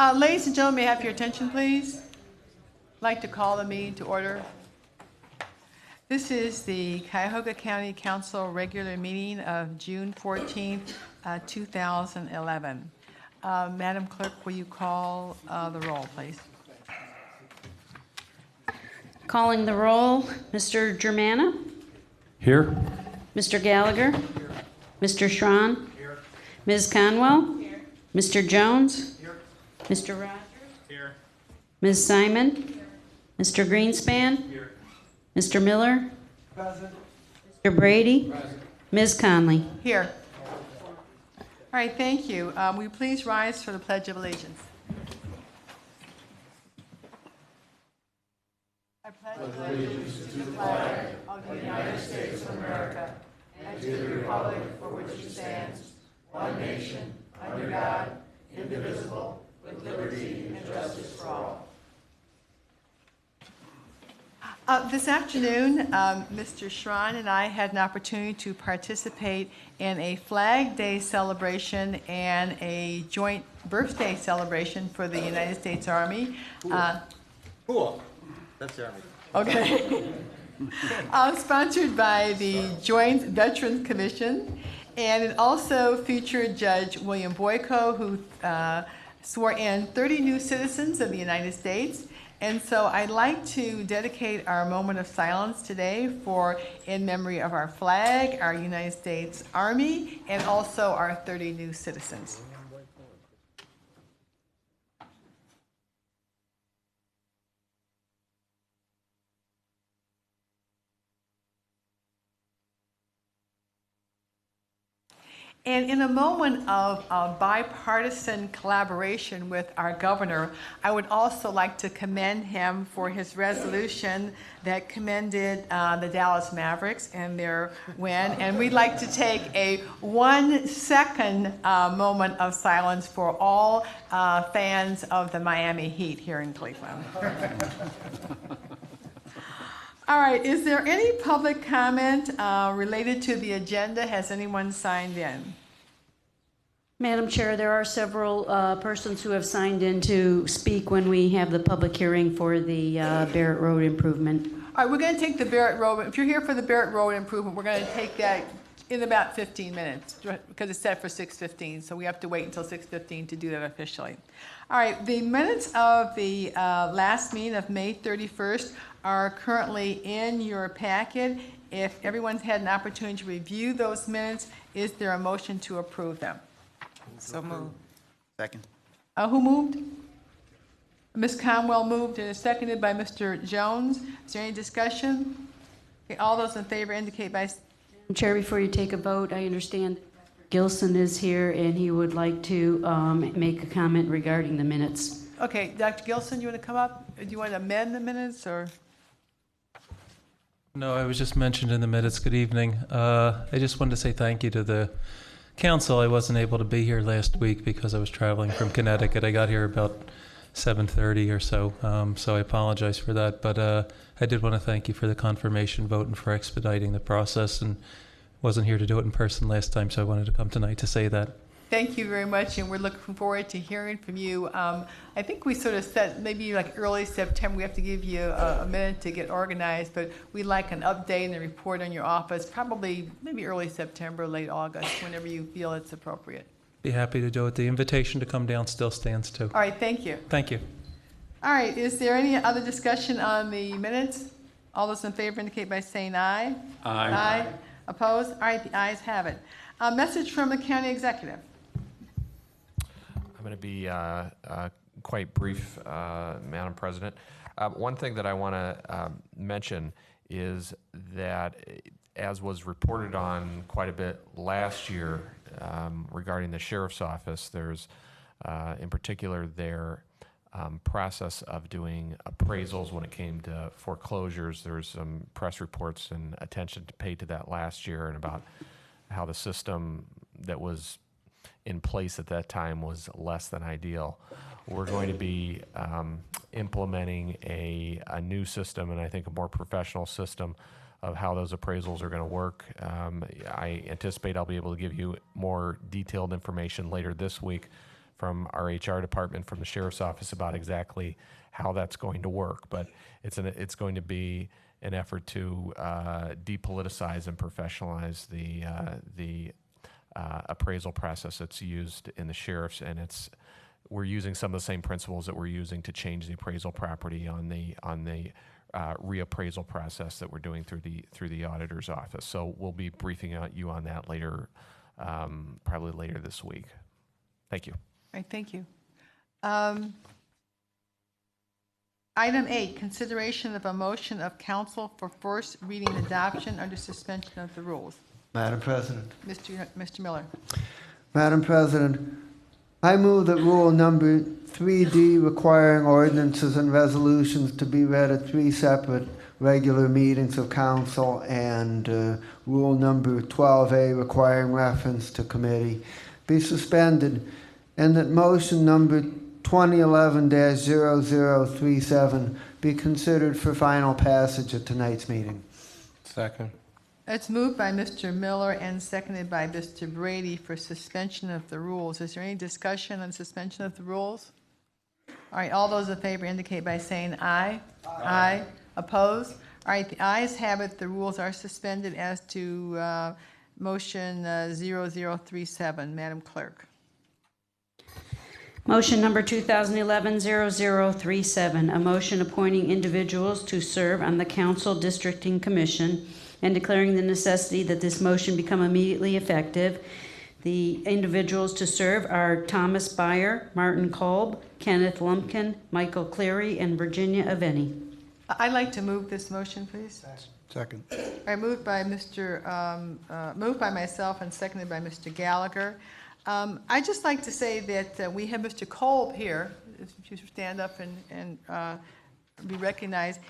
Ladies and gentlemen, may I have your attention, please? I'd like to call the meeting to order. This is the Cuyahoga County Council regular meeting of June 14th, 2011. Madam Clerk, will you call the roll, please? Calling the roll, Mr. Germana? Here. Mr. Gallagher? Here. Mr. Schron? Here. Ms. Conwell? Here. Mr. Jones? Here. Mr. Rogers? Here. Ms. Simon? Here. Mr. Greenspan? Here. Mr. Miller? Present. Mr. Brady? Present. Ms. Conley? Here. All right, thank you. Will you please rise for the Pledge of Allegiance? I pledge allegiance to the flag of the United States of America and to the republic for which it stands, one nation, under God, indivisible, with liberty and justice for all. This afternoon, Mr. Schron and I had an opportunity to participate in a Flag Day celebration and a joint birthday celebration for the United States Army. Cool. That's the Army. Okay. Sponsored by the Joint Veterans Commission, and it also featured Judge William Boyko, who swore in 30 new citizens of the United States. And so I'd like to dedicate our moment of silence today in memory of our flag, our United States Army, and also our 30 new citizens. And in a moment of bipartisan collaboration with our governor, I would also like to commend him for his resolution that commended the Dallas Mavericks and their win. And we'd like to take a 1 second moment of silence for all fans of the Miami Heat here in Cleveland. All right, is there any public comment related to the agenda? Has anyone signed in? Madam Chair, there are several persons who have signed in to speak when we have the public hearing for the Barrett Road improvement. All right, we're going to take the Barrett Road. If you're here for the Barrett Road improvement, we're going to take that in about 15 minutes because it's set for 6:15, so we have to wait until 6:15 to do that officially. All right, the minutes of the last meeting of May 31st are currently in your packet. If everyone's had an opportunity to review those minutes, is there a motion to approve them? So moved. Second. Who moved? Ms. Conwell moved and is seconded by Mr. Jones. Is there any discussion? Okay, all those in favor indicate by... Madam Chair, before you take a vote, I understand Gilson is here and he would like to make a comment regarding the minutes. Okay, Dr. Gilson, you want to come up? Do you want to amend the minutes or? No, I was just mentioned in the minutes. Good evening. I just wanted to say thank you to the council. I wasn't able to be here last week because I was traveling from Connecticut. I got here about 7:30 or so, so I apologize for that. But I did want to thank you for the confirmation vote and for expediting the process, and wasn't here to do it in person last time, so I wanted to come tonight to say that. Thank you very much, and we're looking forward to hearing from you. I think we sort of set maybe like early September. We have to give you a minute to get organized, but we'd like an update and a report on your office, probably maybe early September, late August, whenever you feel it's appropriate. Be happy to do it. The invitation to come down still stands too. All right, thank you. Thank you. All right, is there any other discussion on the minutes? All those in favor indicate by saying aye. Aye. Aye. Opposed? All right, the ayes have it. A message from the county executive. I'm going to be quite brief, Madam President. One thing that I want to mention is that, as was reported on quite a bit last year regarding the sheriff's office, there's, in particular, their process of doing appraisals when it came to foreclosures. There was some press reports and attention paid to that last year, and about how the system that was in place at that time was less than ideal. We're going to be implementing a new system, and I think a more professional system of how those appraisals are going to work. I anticipate I'll be able to give you more detailed information later this week from our HR department, from the sheriff's office about exactly how that's going to work. But it's going to be an effort to depoliticize and professionalize the appraisal process that's used in the sheriff's, and we're using some of the same principles that we're using to change the appraisal property on the reappraisal process that we're doing through the auditor's office. So we'll be briefing you on that later, probably later this week. Thank you. All right, thank you. Item 8, consideration of a motion of council for first reading adoption under suspension of the rules. Madam President. Mr. Miller. Madam President, I move that rule number 3D requiring ordinances and resolutions to be read at 3 separate regular meetings of council and rule number 12A requiring reference to committee be suspended, and that motion number 2011-0037 be considered for final passage at tonight's meeting. Second. It's moved by Mr. Miller and seconded by Mr. Brady for suspension of the rules. Is there any discussion on suspension of the rules? All right, all those in favor indicate by saying aye. Aye. Opposed? All right, the ayes have it. The rules are suspended as to motion 0037. Madam Clerk. Motion number 2011-0037, a motion appointing individuals to serve on the Council Districting Commission and declaring the necessity that this motion become immediately effective. The individuals to serve are Thomas Beyer, Martin Kolb, Kenneth Lumpkin, Michael Cleary, and Virginia Aveni. I'd like to move this motion, please. Second. All right, moved by myself and seconded by Mr. Gallagher. I'd just like to say that we have Mr. Kolb here. If you should stand up and be recognized.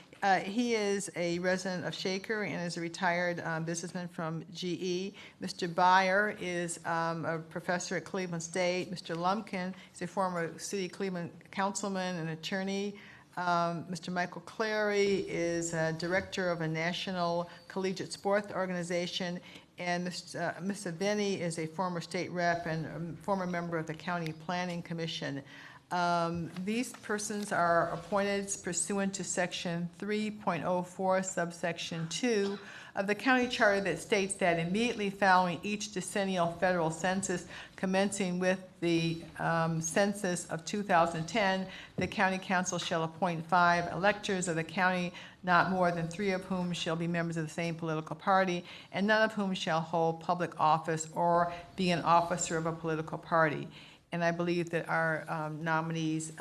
He is a resident of Shaker and is a retired businessman from GE. Mr. Beyer is a professor at Cleveland State. Mr. Lumpkin is a former city Cleveland councilman and attorney. Mr. Michael Clary is a director of a national collegiate sports organization. And Ms. Aveni is a former state rep and a former member of the County Planning Commission. These persons are appointed pursuant to Section 3.04, subsection 2 of the county charter that states that immediately following each decennial federal census, commencing with the census of 2010, the county council shall appoint 5 electors of the county, not more than 3 of whom shall be members of the same political party, and none of whom shall hold public office or be an officer of a political party. And I believe that our nominees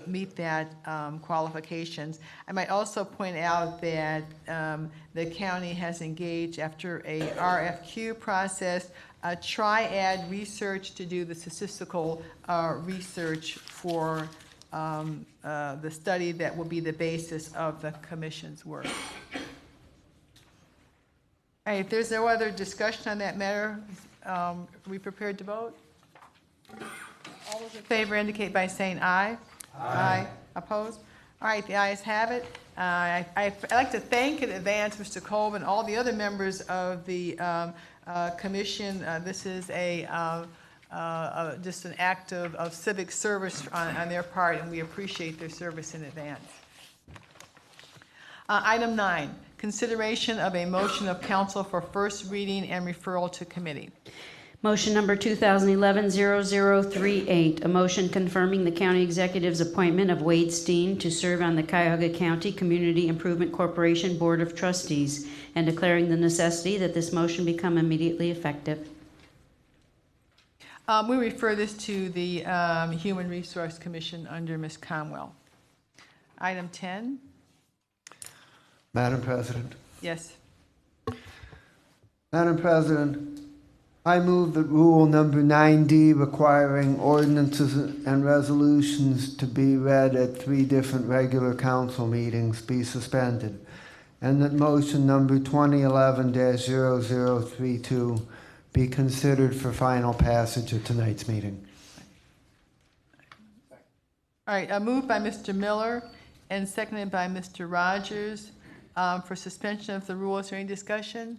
meet that qualifications. I might also point out that the county has engaged, after a RFQ process, a triad research to do the statistical research for the study that will be the basis of the commission's work. All right, if there's no other discussion on that matter, are we prepared to vote? All those in favor indicate by saying aye. Aye. Opposed? All right, the ayes have it. I'd like to thank in advance Mr. Kolb and all the other members of the commission. This is just an act of civic service on their part, and we appreciate their service in advance. Item 9, consideration of a motion of council for first reading and referral to committee. Motion number 2011-0038, a motion confirming the county executive's appointment of Wade Steen to serve on the Cuyahoga County Community Improvement Corporation Board of Trustees and declaring the necessity that this motion become immediately effective. We refer this to the Human Resource Commission under Ms. Conwell. Item 10. Madam President. Yes. Madam President, I move that rule number 9D requiring ordinances and resolutions to be read at 3 different regular council meetings be suspended, and that motion number 2011-0032 be considered for final passage at tonight's meeting. All right, moved by Mr. Miller and seconded by Mr. Rogers for suspension of the rules. Is there any discussion?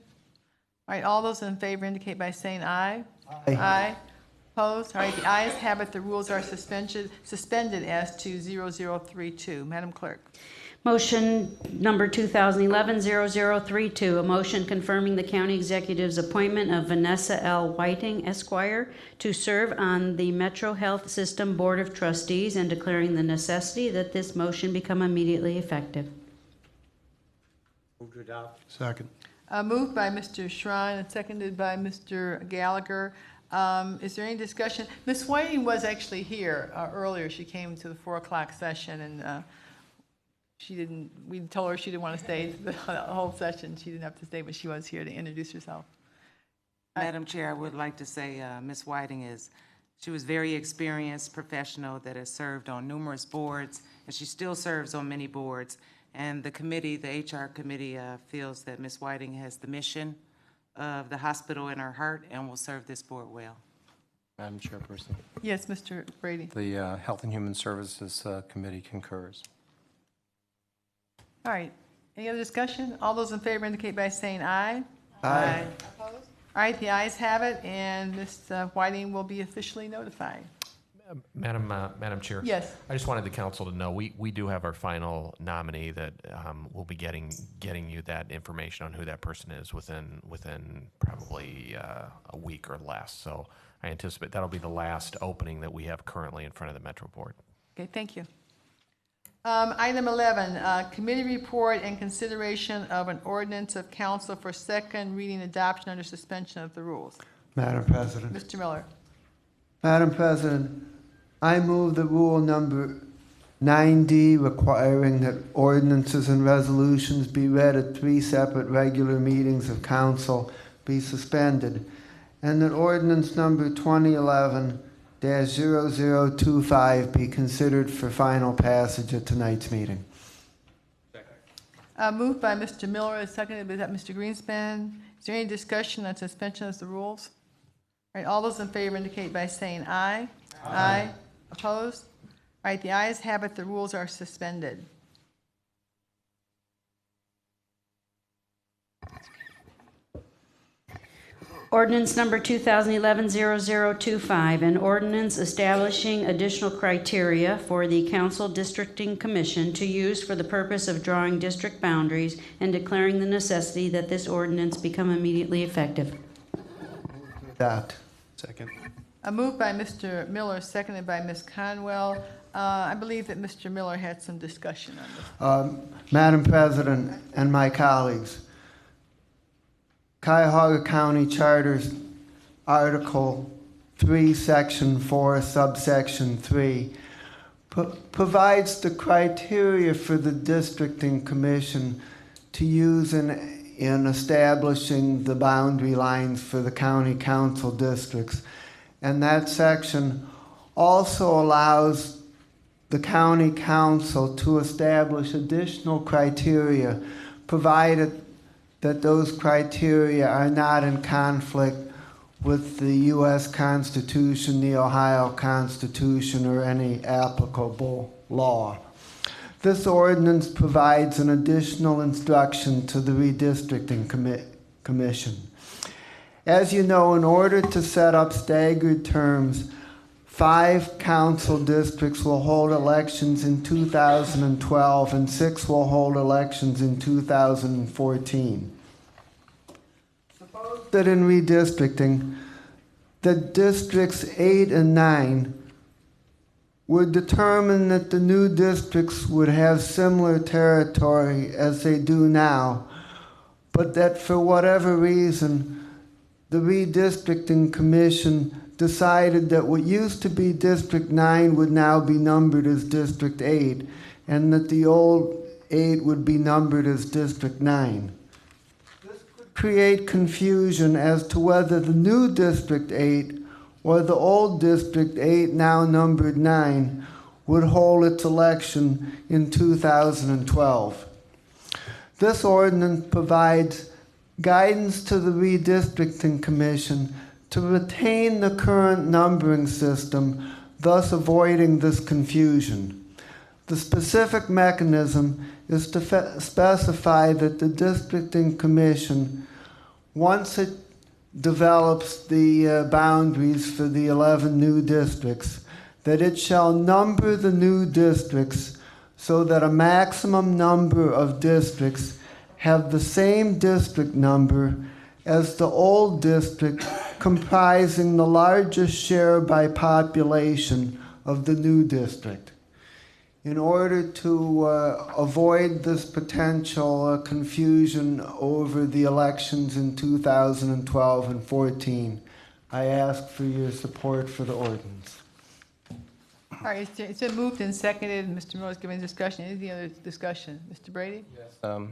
All right, all those in favor indicate by saying aye. Aye. Aye. Opposed? All right, the ayes have it. The rules are suspended as to 0032. Madam Clerk. Motion number 2011-0032, a motion confirming the county executive's appointment of Vanessa L. Whiting, Esquire, to serve on the Metro Health System Board of Trustees and declaring the necessity that this motion become immediately effective. Move to adopt. Second. Moved by Mr. Shrine and seconded by Mr. Gallagher. Is there any discussion? Ms. Whiting was actually here earlier. She came to the 4 o'clock session, and we told her she didn't want to stay the whole session. She didn't have to stay, but she was here to introduce herself. Madam Chair, I would like to say Ms. Whiting she was very experienced professional that has served on numerous boards, and she still serves on many boards. And the committee, the HR committee, feels that Ms. Whiting has the mission of the hospital in her heart and will serve this board well. Madam Chairperson, Yes, Mr. Brady. the Health and Human Services Committee concurs. All right. Any other discussion? All those in favor indicate by saying aye. Aye. Opposed? All right, the ayes have it, and Ms. Whiting will be officially notified. Madam Chair. Yes. I just wanted the council to know, we do have our final nominee that will be getting you that information on who that person is within probably a week or less. So I anticipate that'll be the last opening that we have currently in front of the Metro Board. Okay, thank you. Item 11, committee report and consideration of an ordinance of council for second reading adoption under suspension of the rules. Madam President. Mr. Miller. Madam President, I move that rule number 9D requiring that ordinances and resolutions be read at 3 separate regular meetings of council be suspended, and that ordinance number 2011-0025 be considered for final passage at tonight's meeting. Moved by Mr. Miller, seconded by Mr. Greenspan. Is there any discussion on suspension of the rules? All right, all those in favor indicate by saying aye. Aye. Opposed? All right, the ayes have it. The rules are suspended. Ordinance number 2011-0025, an ordinance establishing additional criteria for the Council Districting Commission to use for the purpose of drawing district boundaries and declaring the necessity that this ordinance become immediately effective. Adopt. Second. Moved by Mr. Miller, seconded by Ms. Conwell. I believe that Mr. Miller had some discussion on this. Madam President and my colleagues, Cuyahoga County Charter's Article 3, Section 4, Subsection 3 provides the criteria for the Districting Commission to use in establishing the boundary lines for the county council districts. And that section also allows the county council to establish additional criteria, provided that those criteria are not in conflict with the U.S. Constitution, the Ohio Constitution, or any applicable law. This ordinance provides an additional instruction to the Redistricting Commission. As you know, in order to set up staggered terms, 5 council districts will hold elections in 2012 and 6 will hold elections in 2014. Suppose that in redistricting, the districts 8 and 9 would determine that the new districts would have similar territory as they do now, but that for whatever reason, the Redistricting Commission decided that what used to be District 9 would now be numbered as District 8, and that the old 8 would be numbered as District 9. This could create confusion as to whether the new District 8 or the old District 8, now numbered 9, would hold its election in 2012. This ordinance provides guidance to the Redistricting Commission to retain the current numbering system, thus avoiding this confusion. The specific mechanism is to specify that the Districting Commission, once it develops the boundaries for the 11 new districts, that it shall number the new districts so that a maximum number of districts have the same district number as the old district comprising the largest share by population of the new district. In order to avoid this potential confusion over the elections in 2012 and 14, I ask for your support for the ordinance. All right, it's been moved and seconded. Mr. Miller's giving discussion. Any other discussion? Mr. Brady? I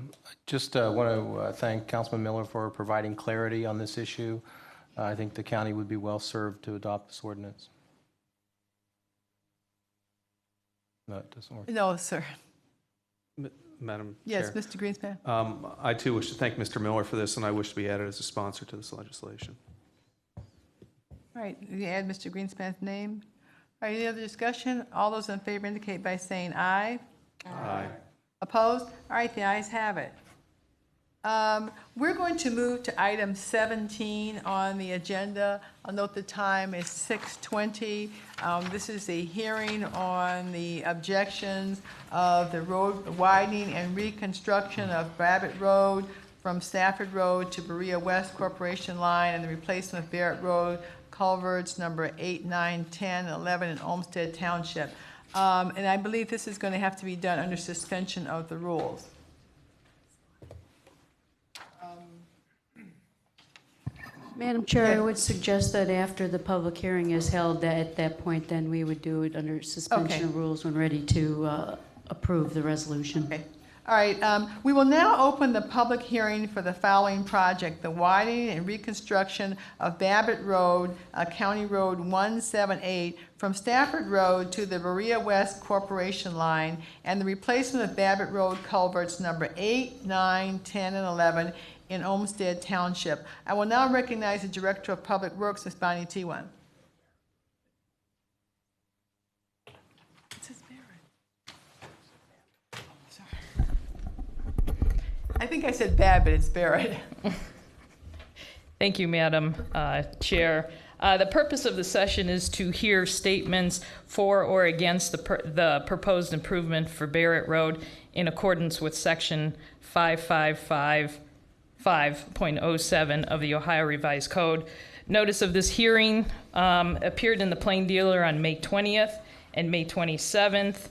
just want to thank Councilman Miller for providing clarity on this issue. I think the county would be well served to adopt this ordinance. No, it doesn't work. No, sir. Madam Yes, Chair. Mr. Greenspan. I too wish to thank Mr. Miller for this, and I wish to be added as a sponsor to this legislation. All right, you add Mr. Greenspan's name. All right, any other discussion? All those in favor indicate by saying aye. Aye. Opposed? All right, the ayes have it. We're going to move to item 17 on the agenda. I'll note the time is 6:20. This is a hearing on the objections of the road widening and reconstruction of Babbitt Road from Stafford Road to Berea West Corporation Line and the replacement of Barrett Road culverts number 8, 9, 10, 11 in Olmsted Township. And I believe this is going to have to be done under suspension of the rules. Madam Chair, Yeah. I would suggest that after the public hearing is held, that at that point, then we would do it under suspension of rules when ready to approve the resolution. Okay. All right, we will now open the public hearing for the following project: the widening and reconstruction of Babbitt Road, County Road 178, from Stafford Road to the Berea West Corporation Line, and the replacement of Babbitt Road culverts number 8, 9, 10, and 11 in Olmsted Township. I will now recognize the Director of Public Works, Ms. Bonnie T1. I think I said Babbitt, it's Barrett. Thank you, Madam Chair. The purpose of the session is to hear statements for or against the proposed improvement for Barrett Road in accordance with Section 555.07 of the Ohio Revised Code. Notice of this hearing appeared in the Plain Dealer on May 20th and May 27th.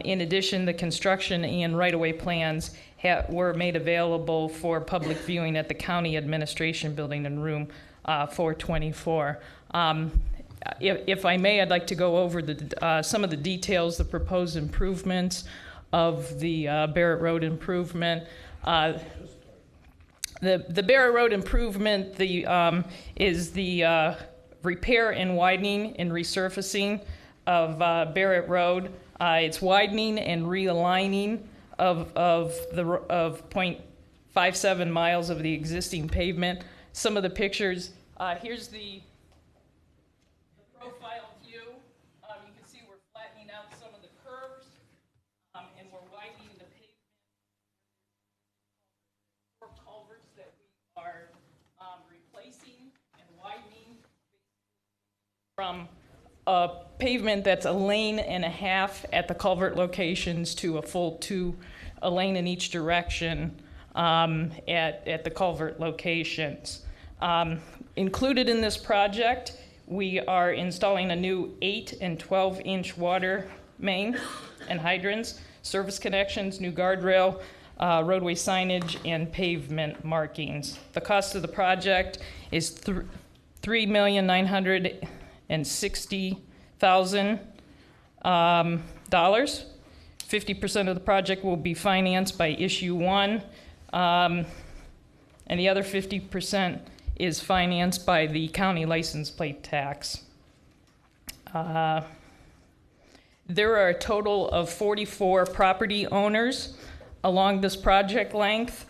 In addition, the construction and right-of-way plans were made available for public viewing at the County Administration Building in room 424. If I may, I'd like to go over some of the details, the proposed improvements of the Barrett Road improvement. The Barrett Road improvement is the repair and widening and resurfacing of Barrett Road. It's widening and realigning of 0.57 miles of the existing pavement. Some of the pictures, here's the profile view. You can see we're flattening out some of the curves, and we're widening the pavement. 4 culverts that we are replacing and widening from a pavement that's a lane and a half at the culvert locations to a full a lane in each direction at the culvert locations. Included in this project, we are installing a new 8 and 12-inch water main and hydrants, service connections, new guardrail, roadway signage, and pavement markings. The cost of the project is $3,960,000. 50% of the project will be financed by Issue 1, and the other 50% is financed by the county license plate tax. There are a total of 44 property owners along this project length.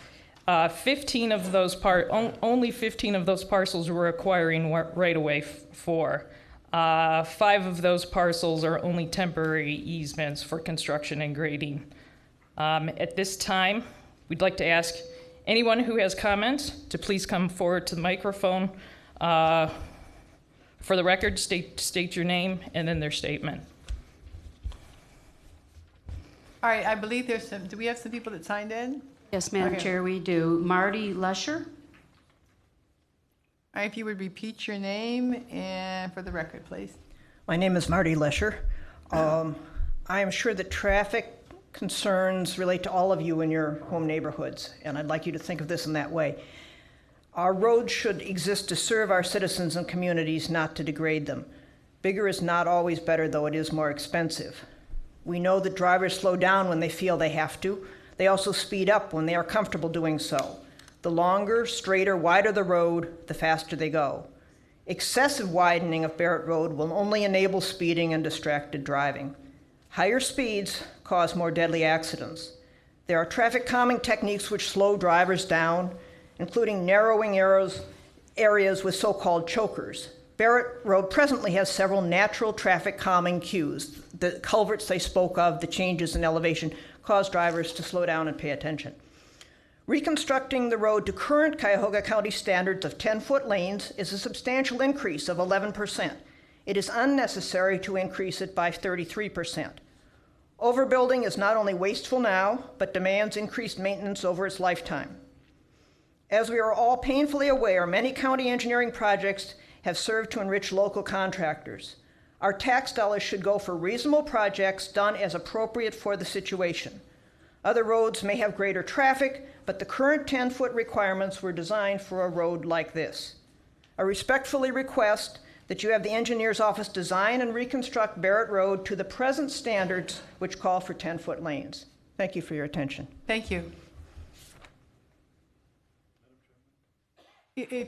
15 of those only 15 of those parcels we're acquiring right away for. 5 of those parcels are only temporary easements for construction and grading. At this time, we'd like to ask Anyone who has comments, to please come forward to the microphone. For the record, state your name and then their statement. All right, I believe do we have some people that signed in? Yes, Madam Okay. Chair, we do. Marty Lesher? All right, if you would repeat your name and for the record, please. My name is Marty Lesher. I am sure that traffic concerns relate to all of you in your home neighborhoods, and I'd like you to think of this in that way. Our roads should exist to serve our citizens and communities, not to degrade them. Bigger is not always better, though it is more expensive. We know that drivers slow down when they feel they have to. They also speed up when they are comfortable doing so. The longer, straighter, wider the road, the faster they go. Excessive widening of Barrett Road will only enable speeding and distracted driving. Higher speeds cause more deadly accidents. There are traffic calming techniques which slow drivers down, including narrowing areas with so-called chokers. Barrett Road presently has several natural traffic calming cues. The culverts they spoke of, the changes in elevation, cause drivers to slow down and pay attention. Reconstructing the road to current Cuyahoga County standards of 10-foot lanes is a substantial increase of 11%. It is unnecessary to increase it by 33%. Overbuilding is not only wasteful now, but demands increased maintenance over its lifetime. As we are all painfully aware, many county engineering projects have served to enrich local contractors. Our tax dollars should go for reasonable projects done as appropriate for the situation. Other roads may have greater traffic, but the current 10-foot requirements were designed for a road like this. I respectfully request that you have the engineer's office design and reconstruct Barrett Road to the present standards which call for 10-foot lanes. Thank you for your attention. Thank you.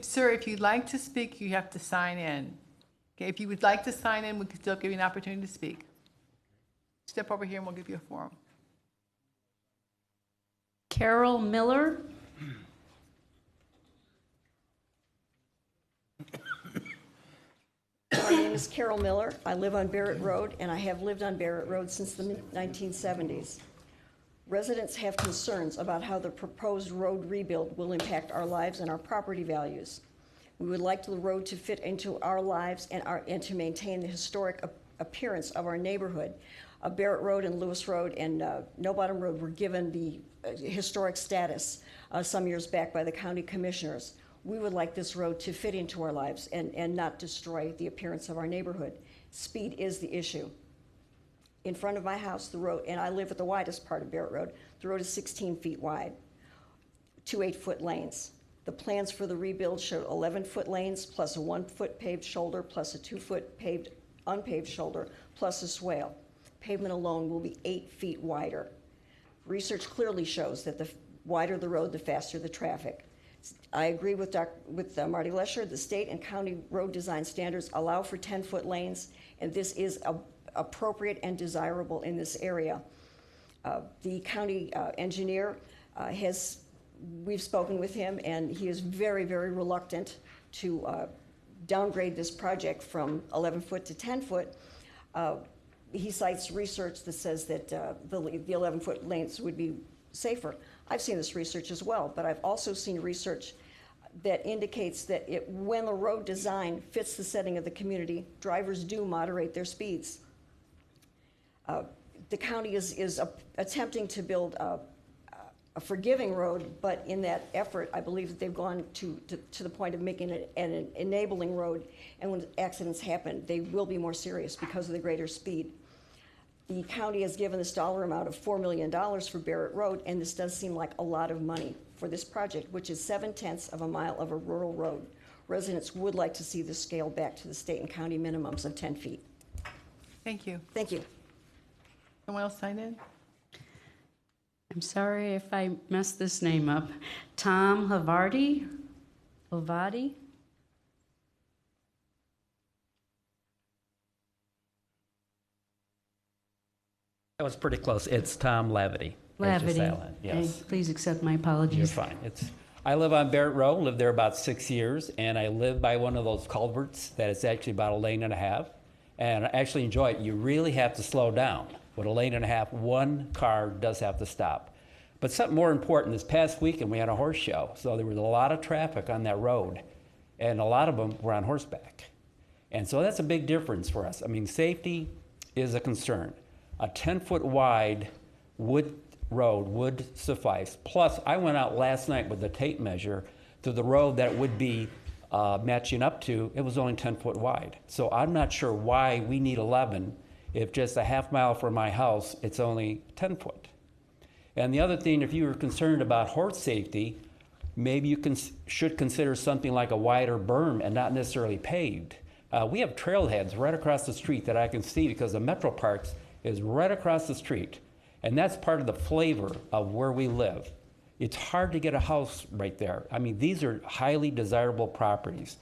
Sir, if you'd like to speak, you have to sign in. Okay, if you would like to sign in, we can still give you an opportunity to speak. Step over here and we'll give you a forum. Carol Miller? My name is Carol Miller. I live on Barrett Road, and I have lived on Barrett Road since the 1970s. Residents have concerns about how the proposed road rebuild will impact our lives and our property values. We would like the road to fit into our lives and to maintain the historic appearance of our neighborhood. Barrett Road and Lewis Road and No Bottom Road were given the historic status some years back by the county commissioners. We would like this road to fit into our lives and not destroy the appearance of our neighborhood. Speed is the issue. In front of my house, the road, and I live at the widest part of Barrett Road, the road is 16 feet wide, 2 8-foot lanes. The plans for the rebuild show 11-foot lanes plus a 1-foot paved shoulder plus a 2-foot unpaved shoulder plus a swale. Pavement alone will be 8 feet wider. Research clearly shows that the wider the road, the faster the traffic. I agree with Marty Lesher. The state and county road design standards allow for 10-foot lanes, and this is appropriate and desirable in this area. The county engineer we've spoken with him, and he is very, very reluctant to downgrade this project from 11-foot to 10-foot. He cites research that says that the 11-foot lanes would be safer. I've seen this research as well, but I've also seen research that indicates that when the road design fits the setting of the community, drivers do moderate their speeds. The county is attempting to build a forgiving road, but in that effort, I believe that they've gone to the point of making it an enabling road, and when accidents happen, they will be more serious because of the greater speed. The county has given this dollar amount of $4 million for Barrett Road, and this does seem like a lot of money for this project, which is 7/10 of a mile of a rural road. Residents would like to see this scaled back to the state and county minimums of 10 feet. Thank you. Thank you. Someone else sign in? I'm sorry if I messed this name up. Tom Havarti? Ovadi? That was pretty close. It's Tom Lavity. Lavity. Yes. Please accept my apologies. You're fine. I live on Barrett Road, lived there about 6 years, and I live by one of those culverts that is actually about 1.5 lanes, and I actually enjoy it. You really have to slow down. With 1.5 lanes, one car does have to stop. But something more important, this past weekend we had a horse show, so there was a lot of traffic on that road, and a lot of them were on horseback. And so that's a big difference for us. I mean, safety is a concern. A 10-foot wide wood road would suffice. Plus, I went out last night with the tape measure to the road that would be matching up to, it was only 10 foot wide. So I'm not sure why we need 11 if just a half mile from my house, it's only 10 foot. And the other thing, if you were concerned about horse safety, maybe you should consider something like a wider berm and not necessarily paved. We have trailheads right across the street that I can see because the Metro Parks is right across the street. And that's part of the flavor of where we live. It's hard to get a house right there. I mean, these are highly desirable properties.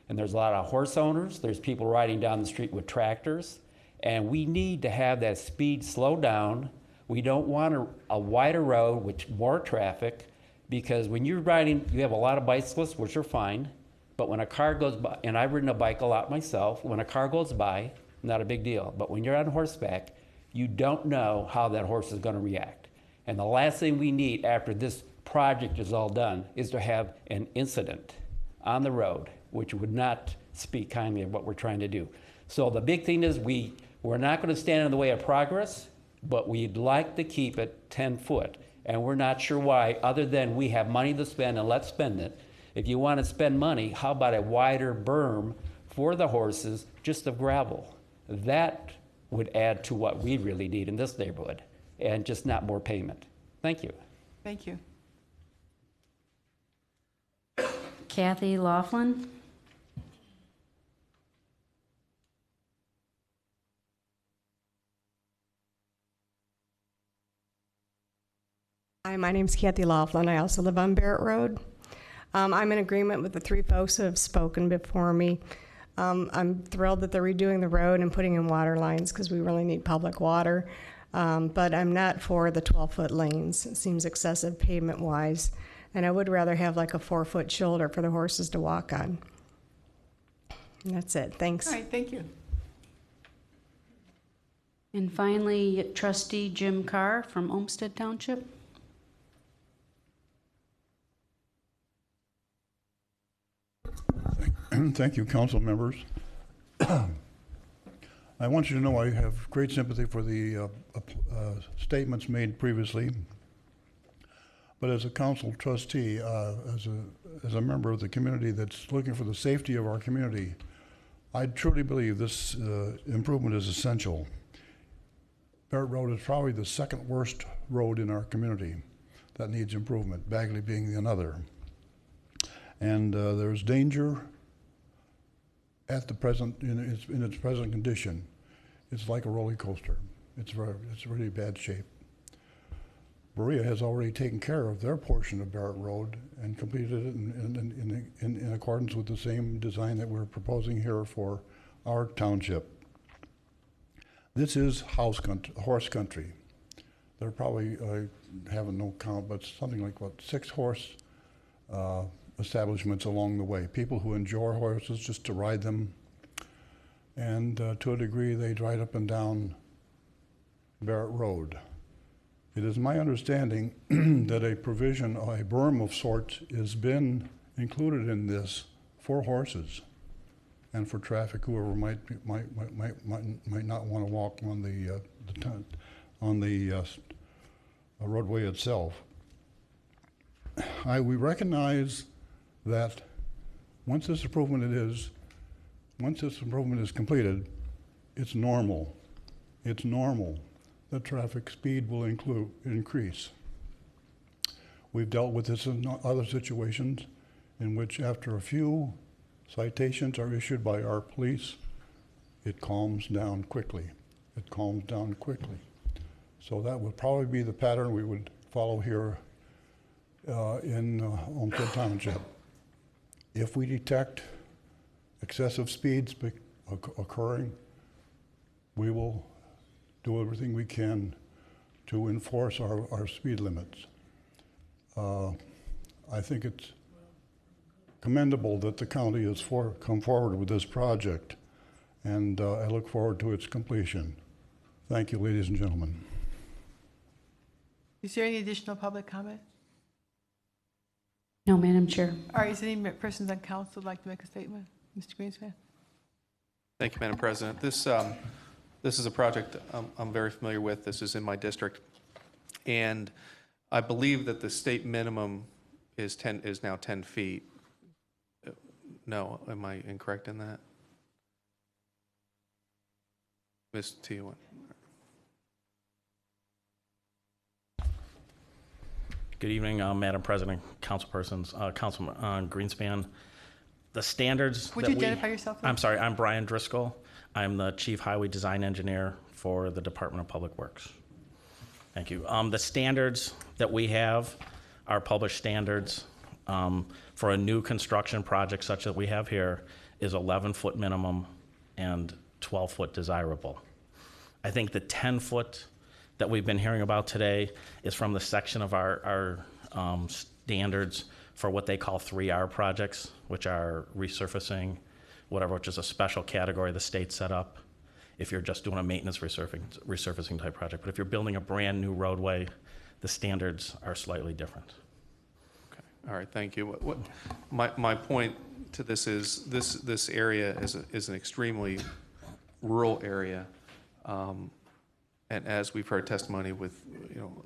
And there's a lot of horse owners, there's people riding down the street with tractors, and we need to have that speed slow down. We don't want a wider road with more traffic, because when you're riding, you have a lot of bicyclists, which are fine, but when a car goes by, and I've ridden a bike a lot myself, when a car goes by, not a big deal. But when you're on horseback, you don't know how that horse is going to react. And the last thing we need after this project is all done is to have an incident on the road, which would not speak kindly of what we're trying to do. So the big thing is we're not going to stand in the way of progress, but we'd like to keep it 10 foot. And we're not sure why, other than we have money to spend and let's spend it. If you want to spend money, how about a wider berm for the horses, just of gravel? That would add to what we really need in this neighborhood, and just not more payment. Thank you. Thank you. Kathy Laughlin. Hi, my name's Kathy Laughlin. I also live on Barrett Road. I'm in agreement with the three folks who have spoken before me. I'm thrilled that they're redoing the road and putting in water lines because we really need public water. But I'm not for the 12-foot lanes. It seems excessive pavement-wise. And I would rather have like a 4-foot shoulder for the horses to walk on. And that's it. Thanks. All right, thank you. And finally, Trustee Jim Carr from Olmsted Township. Thank you, council members. I want you to know I have great sympathy for the statements made previously. But as a council trustee, as a member of the community that's looking for the safety of our community, I truly believe this improvement is essential. Barrett Road is probably the second worst road in our community that needs improvement, Bagley being another. And there's danger at the present, in its present condition. It's like a roller coaster. It's really bad shape. Berea has already taken care of their portion of Barrett Road and completed it in accordance with the same design that we're proposing here for our township. This is horse country. They're probably, having no count, but something like, 6 horse establishments along the way. People who enjoy horses just to ride them. And to a degree, they ride up and down Barrett Road. It is my understanding that a provision, a berm of sorts, has been included in this for horses and for traffic, whoever might not want to walk on the roadway itself. We recognize that once this improvement is completed, it's normal. It's normal that traffic speed will increase. We've dealt with this in other situations in which after a few citations are issued by our police, it calms down quickly. It calms down quickly. So that would probably be the pattern we would follow here in Olmsted Township. If we detect excessive speeds occurring, we will do everything we can to enforce our speed limits. I think it's commendable that the county has come forward with this project, and I look forward to its completion. Thank you, ladies and gentlemen. Is there any additional public comment? No, Madam Chair. All right, is there any persons on council who'd like to make a statement? Mr. Greenspan? Thank you, Madam President. This is a project I'm very familiar with. This is in my district. And I believe that the state minimum is now 10 feet. No, am I incorrect in that? Ms. Tewan. Good evening, Madam President, councilpersons, Councilman Greenspan. The standards Would that you identify yourself, please? I'm sorry, I'm Brian Driscoll. I'm the Chief Highway Design Engineer for the Department of Public Works. Thank you. The standards that we have are published standards for a new construction project such that we have here is 11-foot minimum and 12-foot desirable. I think the 10-foot that we've been hearing about today is from the section of our standards for what they call 3R projects, which are resurfacing, whatever, which is a special category the state set up if you're just doing a maintenance resurfacing type project. But if you're building a brand new roadway, the standards are slightly different. Okay. All right. Thank you. My point to this is this area is an extremely rural area. And as we've heard testimony with,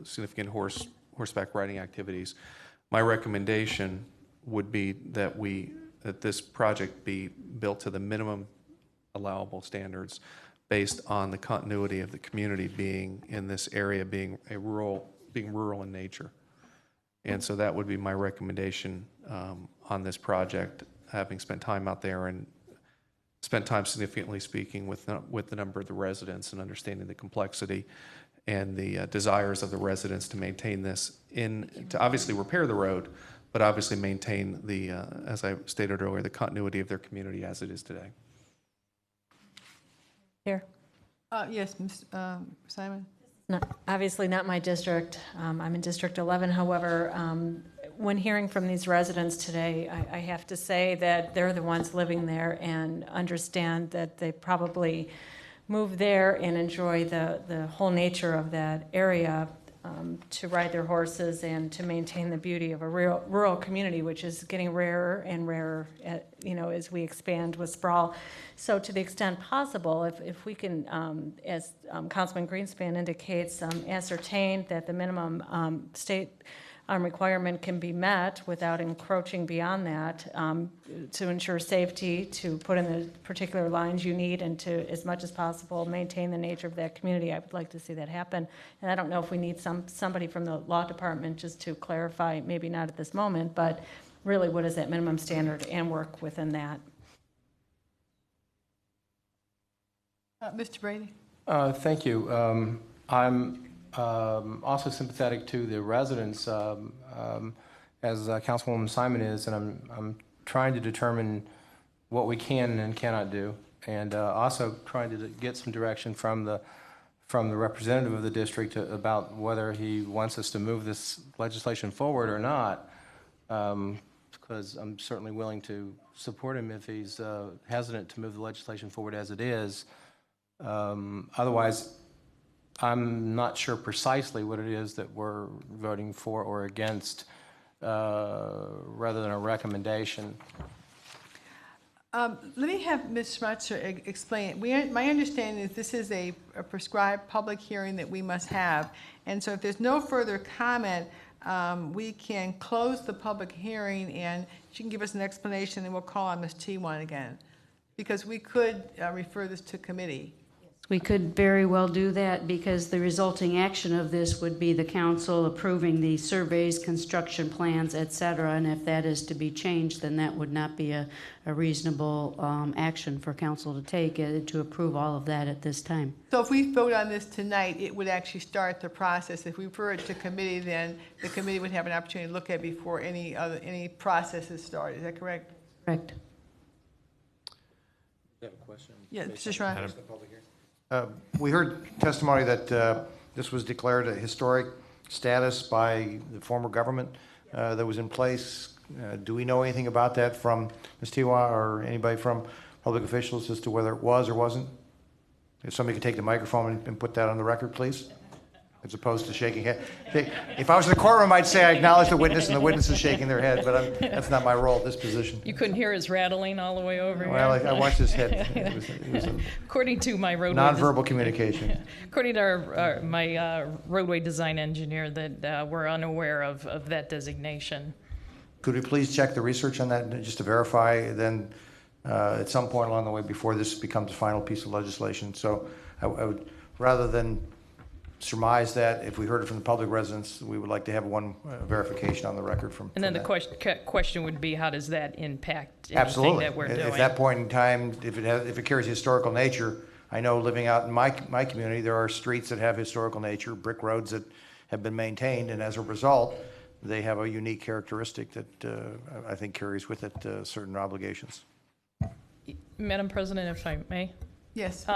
significant horseback riding activities, my recommendation would be that this project be built to the minimum allowable standards based on the continuity of the community being in this area, being rural in nature. And so that would be my recommendation on this project, having spent time out there and spent time significantly speaking with the number of the residents and understanding the complexity and the desires of the residents to maintain this, to obviously repair the road, but obviously maintain the, as I stated earlier, the continuity of their community as it is today. Here. Yes, Ms. Simon? Obviously not my district. I'm in District 11. However, when hearing from these residents today, I have to say that they're the ones living there and understand that they probably move there and enjoy the whole nature of that area to ride their horses and to maintain the beauty of a rural community, which is getting rarer and rarer, as we expand with sprawl. So to the extent possible, if we can, as Councilman Greenspan indicates, ascertain that the minimum state requirement can be met without encroaching beyond that, to ensure safety, to put in the particular lines you need, and to, as much as possible, maintain the nature of that community. I would like to see that happen. And I don't know if we need somebody from the law department just to clarify, maybe not at this moment, but really what is that minimum standard and work within that. Mr. Brady? Thank you. I'm also sympathetic to the residents, as Councilwoman Simon is, and I'm trying to determine what we can and cannot do, and also trying to get some direction from the representative of the district about whether he wants us to move this legislation forward or not, because I'm certainly willing to support him if he's hesitant to move the legislation forward as it is. Otherwise, I'm not sure precisely what it is that we're voting for or against, rather than a recommendation. Let me have Ms. Schmeitzer explain. My understanding is this is a prescribed public hearing that we must have. And so if there's no further comment, we can close the public hearing and she can give us an explanation and we'll call on Ms. Tewan again. Because we could refer this to committee. We could very well do that because the resulting action of this would be the council approving the surveys, construction plans, et cetera. And if that is to be changed, then that would not be a reasonable action for council to take, to approve all of that at this time. So if we vote on this tonight, it would actually start the process. If we refer it to committee, then the committee would have an opportunity to look at it before any processes start. Is that correct? Correct. You have a question? Yeah, Mr. Schreiner. We heard testimony that this was declared a historic status by the former government that was in place. Do we know anything about that from Ms. Tewa or anybody from public officials as to whether it was or wasn't? If somebody could take the microphone and put that on the record, please. as opposed to shaking head. If I was in the courtroom, I'd say I acknowledge the witness, and the witness is shaking their head, but that's not my role at this position. You couldn't hear his rattling all the way over Well, here? I watched his head. It was a According to my roadway... nonverbal communication. According to my roadway design engineer, that we're unaware of that designation. Could we please check the research on that, just to verify, then at some point along the way before this becomes a final piece of legislation? So I would, rather than surmise that, if we heard it from the public residents, we would like to have one verification on the record from. And then the that. question would be, how does that impact anything Absolutely. that we're doing? At that point in time, if it carries historical nature, I know living out in my community, there are streets that have historical nature, brick roads that have been maintained, and as a result, they have a unique characteristic that I think carries with it certain obligations. Madam President, if I may? Yes.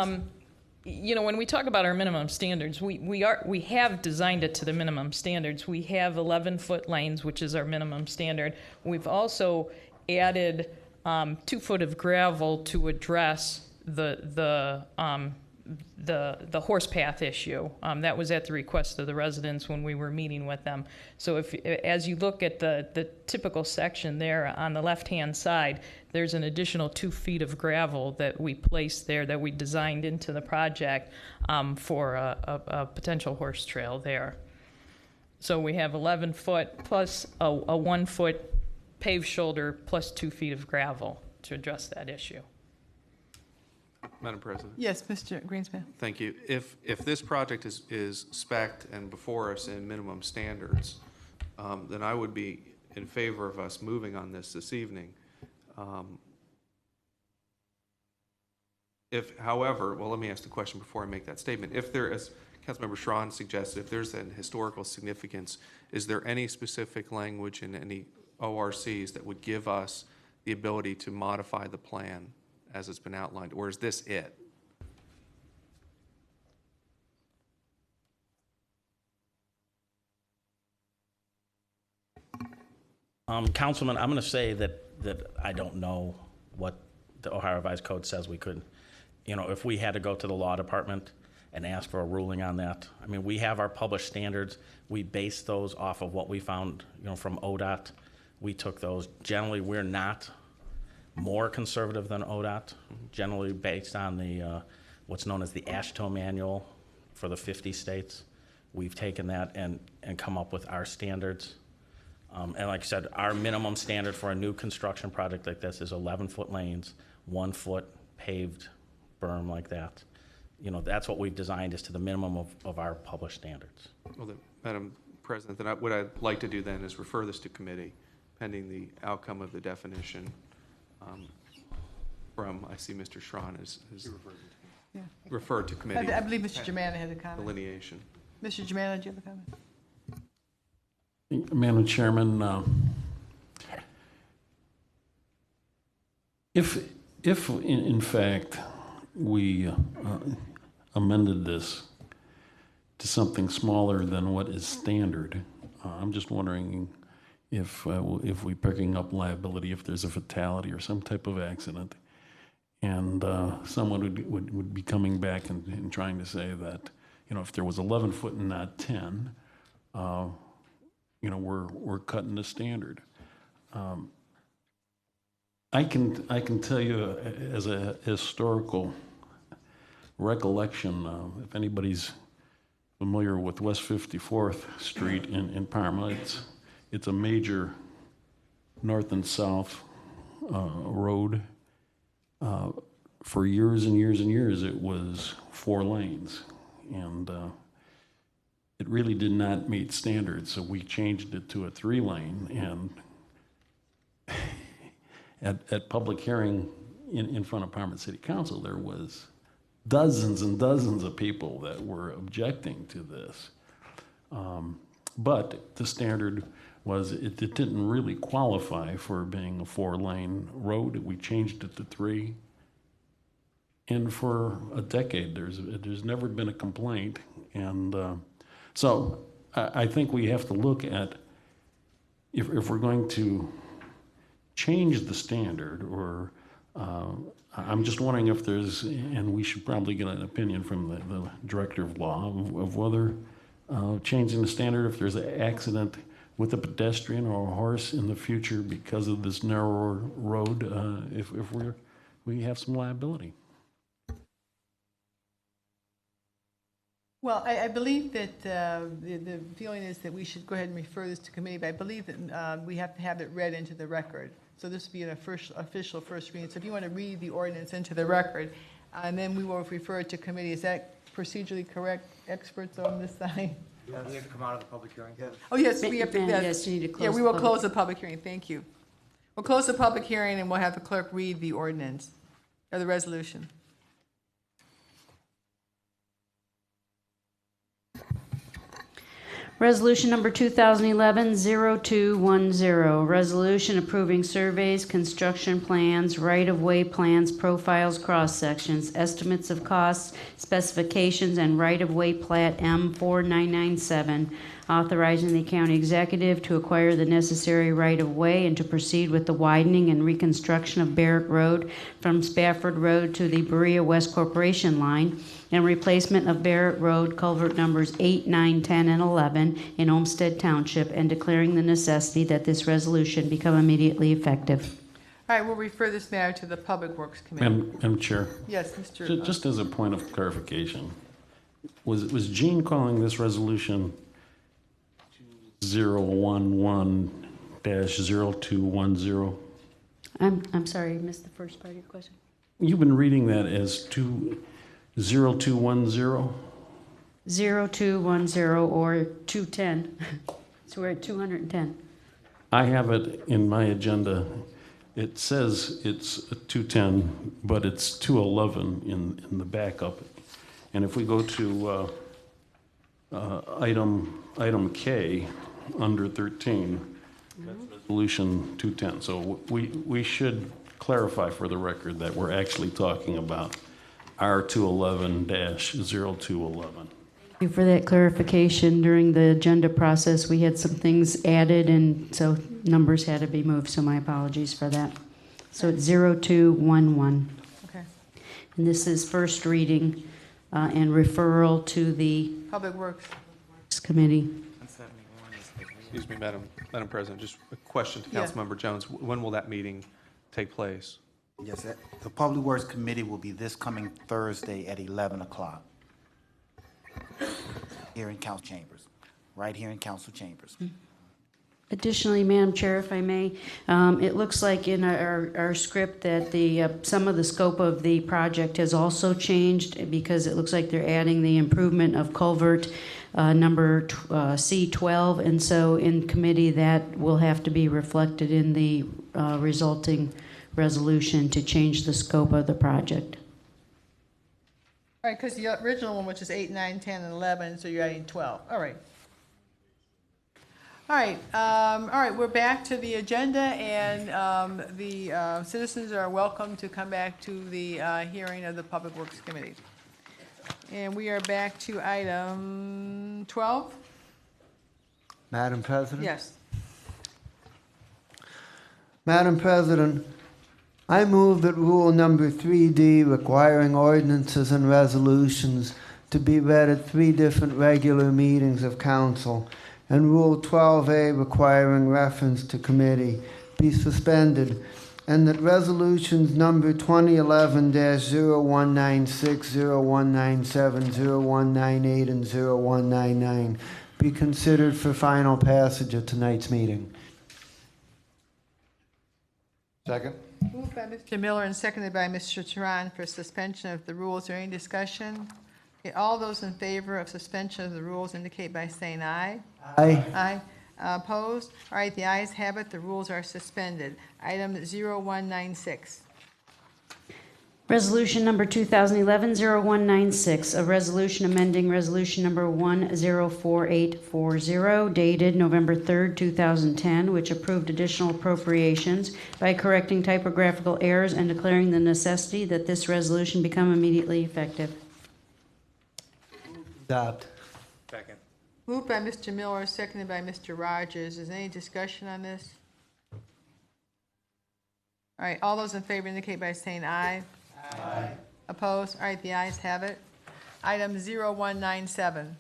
You know, when we talk about our minimum standards, we have designed it to the minimum standards. We have 11-foot lanes, which is our minimum standard. We've also added 2 foot of gravel to address the horse path issue. That was at the request of the residents when we were meeting with them. So as you look at the typical section there on the left-hand side, there's an additional 2 feet of gravel that we placed there, that we designed into the project for a potential horse trail there. So we have 11 foot plus a 1 foot paved shoulder plus 2 feet of gravel to address that issue. Madam President? Yes, Mr. Greenspan. Thank you. If this project is spec'd and before us in minimum standards, then I would be in favor of us moving on this evening. However, well, let me ask the question before I make that statement. If there, as Councilmember Schron suggested, if there's an historical significance, is there any specific language in any ORCs that would give us the ability to modify the plan as it's been outlined, or is this it? Councilman, I'm going to say that I don't know what the Ohio Revised Code says we could. You know, if we had to go to the law department and ask for a ruling on that, I mean, we have our published standards. We base those off of what we found, you know, from ODOT. We took those. Generally, we're not more conservative than ODOT, generally based on the what's known as the AASHTO manual for the 50 states. We've taken that and come up with our standards. And like I said, our minimum standard for a new construction project like this is 11-foot lanes, 1 foot paved berm like that. You know, that's what we've designed is to the minimum of our published standards. Well, then, Madam President, then what I'd like to do then is refer this to committee, pending the outcome of the definition from, I see Mr. Schron is referred to committee. I believe Mr. Germana had a comment. Delineation. Mr. Germana, do you have a comment? Madam Chairman, if in fact we amended this to something smaller than what is standard, I'm just wondering if we're picking up liability if there's a fatality or some type of accident, and someone would be coming back and trying to say that, you know, if there was 11 foot and not 10, you know, we're cutting the standard. I can tell you as a historical recollection, if anybody's familiar with West 54th Street in Parma, it's a major north and south road. For years and years and years, it was 4 lanes, and it really did not meet standards, so we changed it to a 3-lane. And at public hearing in front of Parma City Council, there was dozens and dozens of people that were objecting to this. But the standard was it didn't really qualify for being a 4-lane road. We changed it to 3. And for a decade, there's never been a complaint. And so I think we have to look at if we're going to change the standard, or I'm just wondering if there's, and we should probably get an opinion from the Director of Law of whether changing the standard if there's an accident with a pedestrian or a horse in the future because of this narrower road, if we have some liability. Well, I believe that the feeling is that we should go ahead and refer this to committee, but I believe that we have to have it read into the record. So this would be an official first reading. So if you want to read the ordinance into the record, and then we will refer it to committee. Is that procedurally correct, experts on this side? We have to come out of the public hearing? Oh, yes, we have to. Yes, you need to close Yeah, we the will public- close the public hearing. Thank you. We'll close the public hearing and we'll have the clerk read the ordinance or the resolution. Resolution number 2011-0210, resolution approving surveys, construction plans, right-of-way plans, profiles, cross-sections, estimates of costs, specifications, and right-of-way plat M4997, authorizing the county executive to acquire the necessary right-of-way and to proceed with the widening and reconstruction of Barrett Road from Spafford Road to the Berea West Corporation line, and replacement of Barrett Road culvert numbers 8, 9, 10, and 11 in Olmsted Township, and declaring the necessity that this resolution become immediately effective. All right, we'll refer this matter to the Public Works Committee. Madam Chair. Yes, Mr. Just as a point of clarification, was Gene calling this resolution 011-0210? I'm sorry, I missed the first part of your question. You've been reading that as 0210? 0210 or 210. So we're at 210. I have it in my agenda. It says it's 210, but it's 211 in the backup. And if we go to item K under 13, that's resolution 210. So we should clarify for the record that we're actually talking about R211-0211. Thank you for that clarification. During the agenda process, we had some things added, and so numbers had to be moved, so my apologies for that. So it's 0211. Okay. And this is first reading and referral to the Public Works. Committee. Excuse me, Madam President, just a question to Yeah. Councilmember Jones. When will that meeting take place? Yes, the Public Works Committee will be this coming Thursday at 11 o'clock here in council chambers, right here in council chambers. Additionally, Madam Chair, if I may, it looks like in our script that some of the scope of the project has also changed, because it looks like they're adding the improvement of culvert number C12, and so in committee that will have to be reflected in the resulting resolution to change the scope of the project. All right, because the original one, which is 8, 9, 10, and 11, so you're adding 12. All right. All right, we're back to the agenda, and the citizens are welcome to come back to the hearing of the Public Works Committee. And we are back to item 12? Madam President? Yes. Madam President, I move that rule number 3D requiring ordinances and resolutions to be read at 3 different regular meetings of council, and rule 12A requiring reference to committee be suspended, and that resolutions number 2011-0196, 0197, 0198, and 0199 be considered for final passage at tonight's meeting. Second. Moved by Mr. Miller and seconded by Mr. Teran for suspension of the rules. Is there any discussion? Okay, all those in favor of suspension of the rules indicate by saying aye. Aye. Aye. Opposed? All right, the ayes have it. The rules are suspended. Item 0196. Resolution number 2011-0196, a resolution amending resolution number 104840, dated November 3rd, 2010, which approved additional appropriations by correcting typographical errors and declaring the necessity that this resolution become immediately effective. Adopt. Second. Moved by Mr. Miller, seconded by Mr. Rogers. Is there any discussion on this? All right, all those in favor indicate by saying aye. Aye. Opposed? All right, the ayes have it. Item 0197.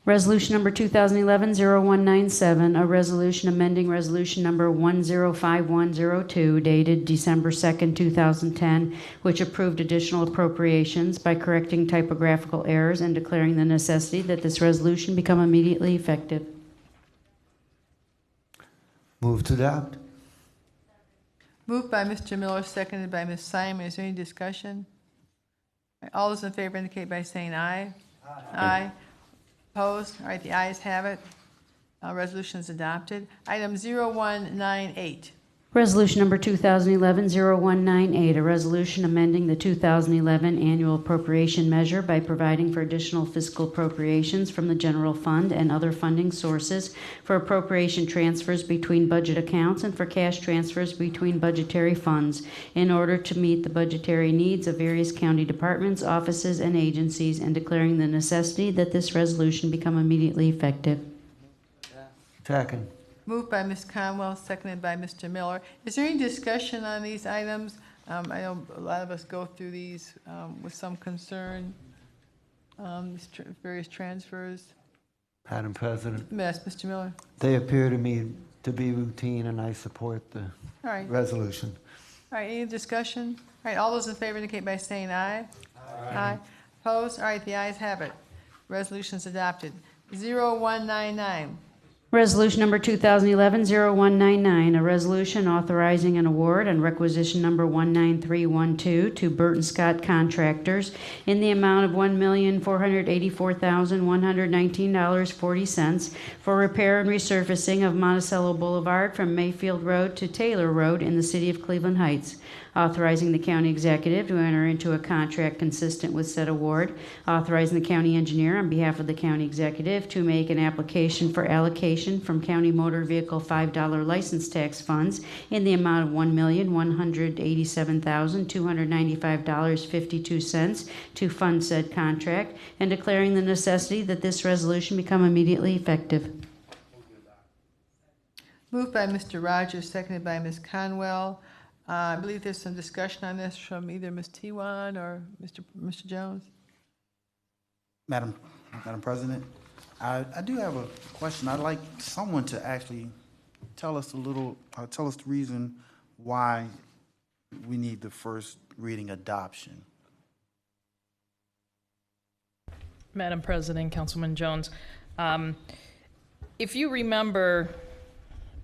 Resolution number 2011-0197, a resolution amending resolution number 105102 dated December 2nd, 2010, which approved additional appropriations by correcting typographical errors and declaring the necessity that this resolution become immediately effective. Move to adopt. Moved by Mr. Miller, seconded by Ms. Simon. Is there any discussion? All those in favor indicate by saying aye. Aye. Opposed? All right, the ayes have it. Resolution is adopted. Item 0198. Resolution number 2011-0198, a resolution amending the 2011 annual appropriation measure by providing for additional fiscal appropriations from the general fund and other funding sources for appropriation transfers between budget accounts and for cash transfers between budgetary funds in order to meet the budgetary needs of various county departments, offices, and agencies, and declaring the necessity that this resolution become immediately effective. Second. Moved by Ms. Conwell, seconded by Mr. Miller. Is there any discussion on these items? I know a lot of us go through these with some concern, these various transfers. Madam President, Yes, Mr. Miller. they appear to me to be routine, and I support the All right. resolution. All right, any discussion? All right, all those in favor indicate by saying aye. Aye. Opposed? All right, the ayes have it. Resolution is adopted. 0199. Resolution number 2011-0199, a resolution authorizing an award and requisition number 19312 to Burton Scott Contractors in the amount of $1,484,119.40 for repair and resurfacing of Monticello Boulevard from Mayfield Road to Taylor Road in the city of Cleveland Heights. Authorizing the county executive to enter into a contract consistent with said award, authorizing the county engineer on behalf of the county executive to make an application for allocation from county motor vehicle $5 license tax funds in the amount of $1,187,295.52 to fund said contract, and declaring the necessity that this resolution become immediately effective. Moved by Mr. Rogers, seconded by Ms. Conwell. I believe there's some discussion on this from either Ms. Tewan or Mr. Jones. Madam President, I do have a question. I'd like someone to actually tell us the reason why we need the first reading adoption. Madam President, Councilman Jones, if you remember,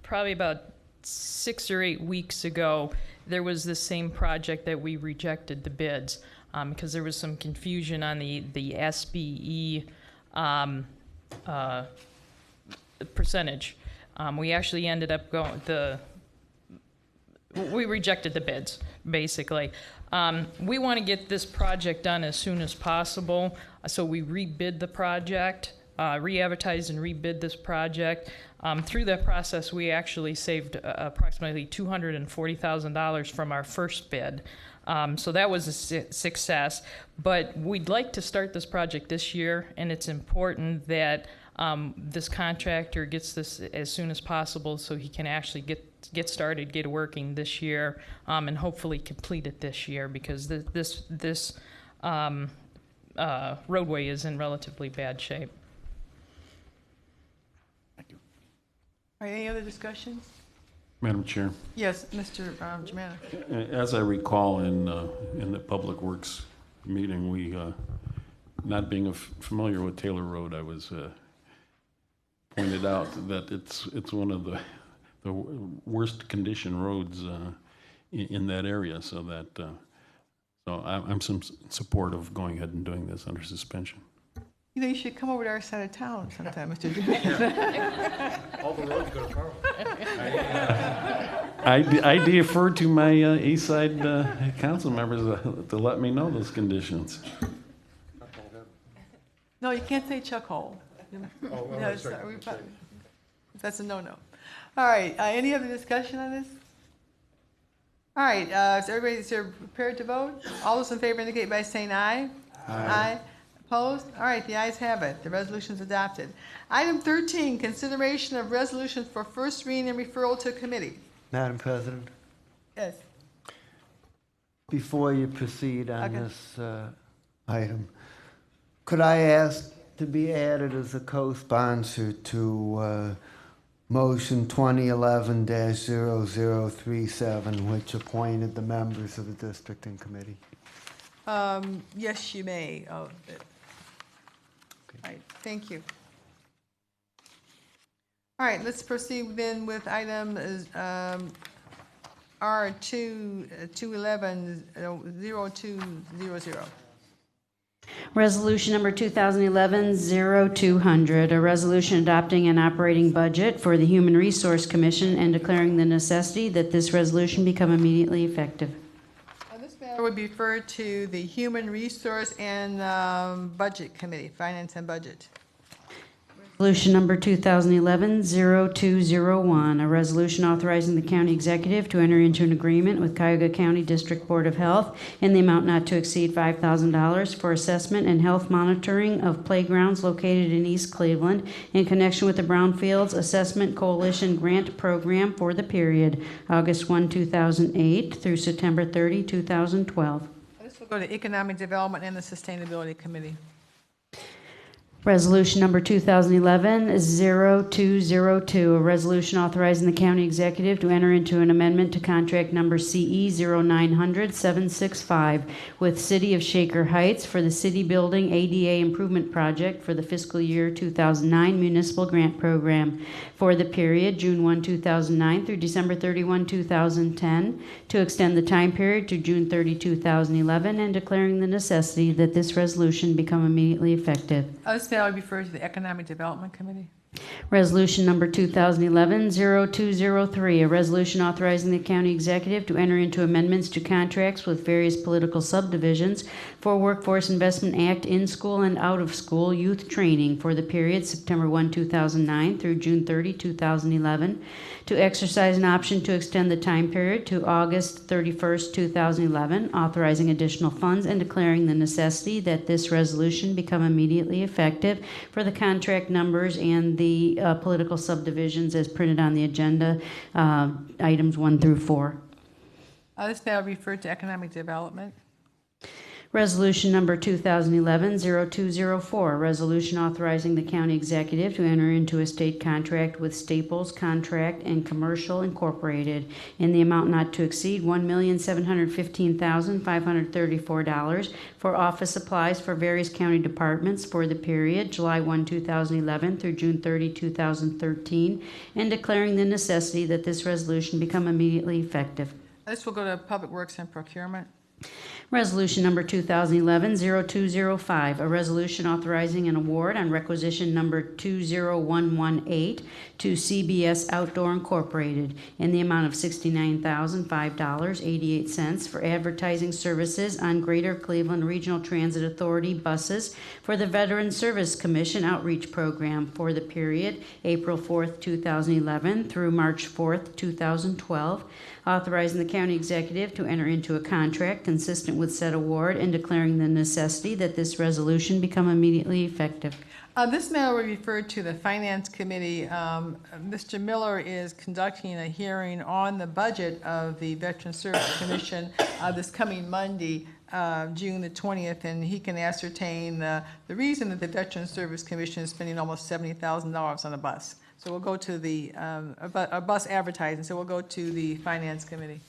probably about 6 or 8 weeks ago, there was the same project that we rejected the bids because there was some confusion on the SBE percentage. We actually ended up we rejected the bids, basically. We want to get this project done as soon as possible, so we rebid the project, re-advertised and rebid this project. Through that process, we actually saved approximately $240,000 from our first bid. So that was a success. But we'd like to start this project this year, and it's important that this contractor gets this as soon as possible so he can actually get started, get working this year, and hopefully complete it this year, because this roadway is in relatively bad shape. All right, any other discussions? Madam Chair, Yes, Mr. Germano. as I recall in the Public Works meeting, we, not being familiar with Taylor Road, I was pointed out that it's one of the worst condition roads in that area, so I'm some support of going ahead and doing this under suspension. You know, you should come over to our side of town sometime, Mr. Germano. All the roads go to Carmel. I defer to my East Side council members to let me know those conditions. No, you can't say Chuck Hole. Oh, No, sorry, that's a no-no. All right, any other discussion on this? All right, is everybody prepared to vote? All those in favor indicate by saying aye. Aye. Opposed? All right, the ayes have it. The resolution is adopted. Item 13, consideration of resolutions for first reading and referral to committee. Madam President, Yes. before you proceed on Okay. this item, could I ask to be added as a co-sponsor to motion 2011-0037, which appointed the members of the districting committee. Yes, you may. Oh, all right, thank you. All right, let's proceed then with item R211-0200. Resolution number 2011-0200, a resolution adopting an operating budget for the Human Resource Commission and declaring the necessity that this resolution become immediately effective. This matter would be referred to the Human Resource and Budget Committee, Finance and Budget. Resolution number 2011-0201, a resolution authorizing the county executive to enter into an agreement with Cuyahoga County District Board of Health in the amount not to exceed $5,000 for assessment and health monitoring of playgrounds located in East Cleveland in connection with the Brownfields Assessment Coalition Grant Program for the period August 1, 2008 through September 30, 2012. This will go to Economic Development and the Sustainability Committee. Resolution number 2011-0202, a resolution authorizing the county executive to enter into an amendment to contract number CE 0900-765 with City of Shaker Heights for the City Building ADA Improvement Project for the fiscal year 2009 Municipal Grant Program for the period June 1, 2009 through December 31, 2010, to extend the time period to June 30, 2011, and declaring the necessity that this resolution become immediately effective. This matter will be referred to the Economic Development Committee. Resolution number 2011-0203, a resolution authorizing the county executive to enter into amendments to contracts with various political subdivisions for Workforce Investment Act in-school and out-of-school youth training for the period September 1, 2009 through June 30, 2011, to exercise an option to extend the time period to August 31st, 2011, authorizing additional funds and declaring the necessity that this resolution become immediately effective for the contract numbers and the political subdivisions as printed on the agenda, items 1 through 4. This matter will be referred to Economic Development. Resolution number 2011-0204, a resolution authorizing the county executive to enter into a state contract with Staples Contract and Commercial Incorporated in the amount not to exceed $1,715,534 for office supplies for various county departments for the period July 1, 2011 through June 30, 2013, and declaring the necessity that this resolution become immediately effective. This will go to Public Works and Procurement. Resolution number 2011-0205, a resolution authorizing an award on requisition number 20118 to CBS Outdoor Incorporated in the amount of $69,005.88 for advertising services on Greater Cleveland Regional Transit Authority buses for the Veteran Service Commission Outreach Program for the period April 4th, 2011 through March 4th, 2012, authorizing the county executive to enter into a contract consistent with said award and declaring the necessity that this resolution become immediately effective. This matter will be referred to the Finance Committee. Mr. Miller is conducting a hearing on the budget of the Veteran Service Commission this coming Monday, June the 20th, and he can ascertain the reason that the Veteran Service Commission is spending almost $70,000 on a bus. So we'll go to the a bus advertising, so we'll go to the Finance Committee.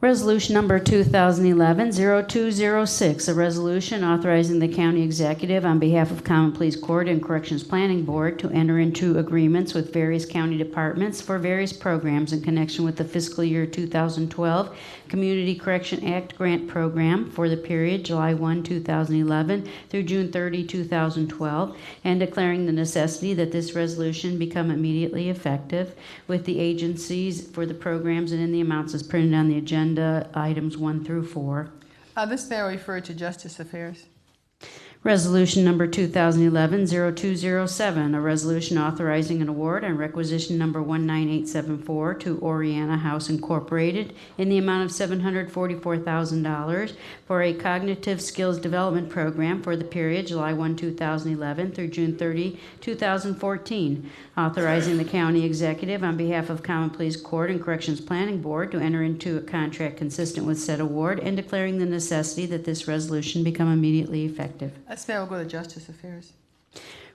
Resolution number 2011-0206, a resolution authorizing the county executive on behalf of Common Pleas Court and Corrections Planning Board to enter into agreements with various county departments for various programs in connection with the fiscal year 2012 Community Correction Act Grant Program for the period July 1, 2011 through June 30, 2012, and declaring the necessity that this resolution become immediately effective with the agencies for the programs and in the amounts as printed on the agenda, items 1 through 4. This matter referred to Justice Affairs. Resolution number 2011-0207, a resolution authorizing an award on requisition number 19874 to Oriana House Incorporated in the amount of $744,000 for a cognitive skills development program for the period July 1, 2011 through June 30, 2014, authorizing the county executive on behalf of Common Pleas Court and Corrections Planning Board to enter into a contract consistent with said award and declaring the necessity that this resolution become immediately effective. This matter will go to Justice Affairs.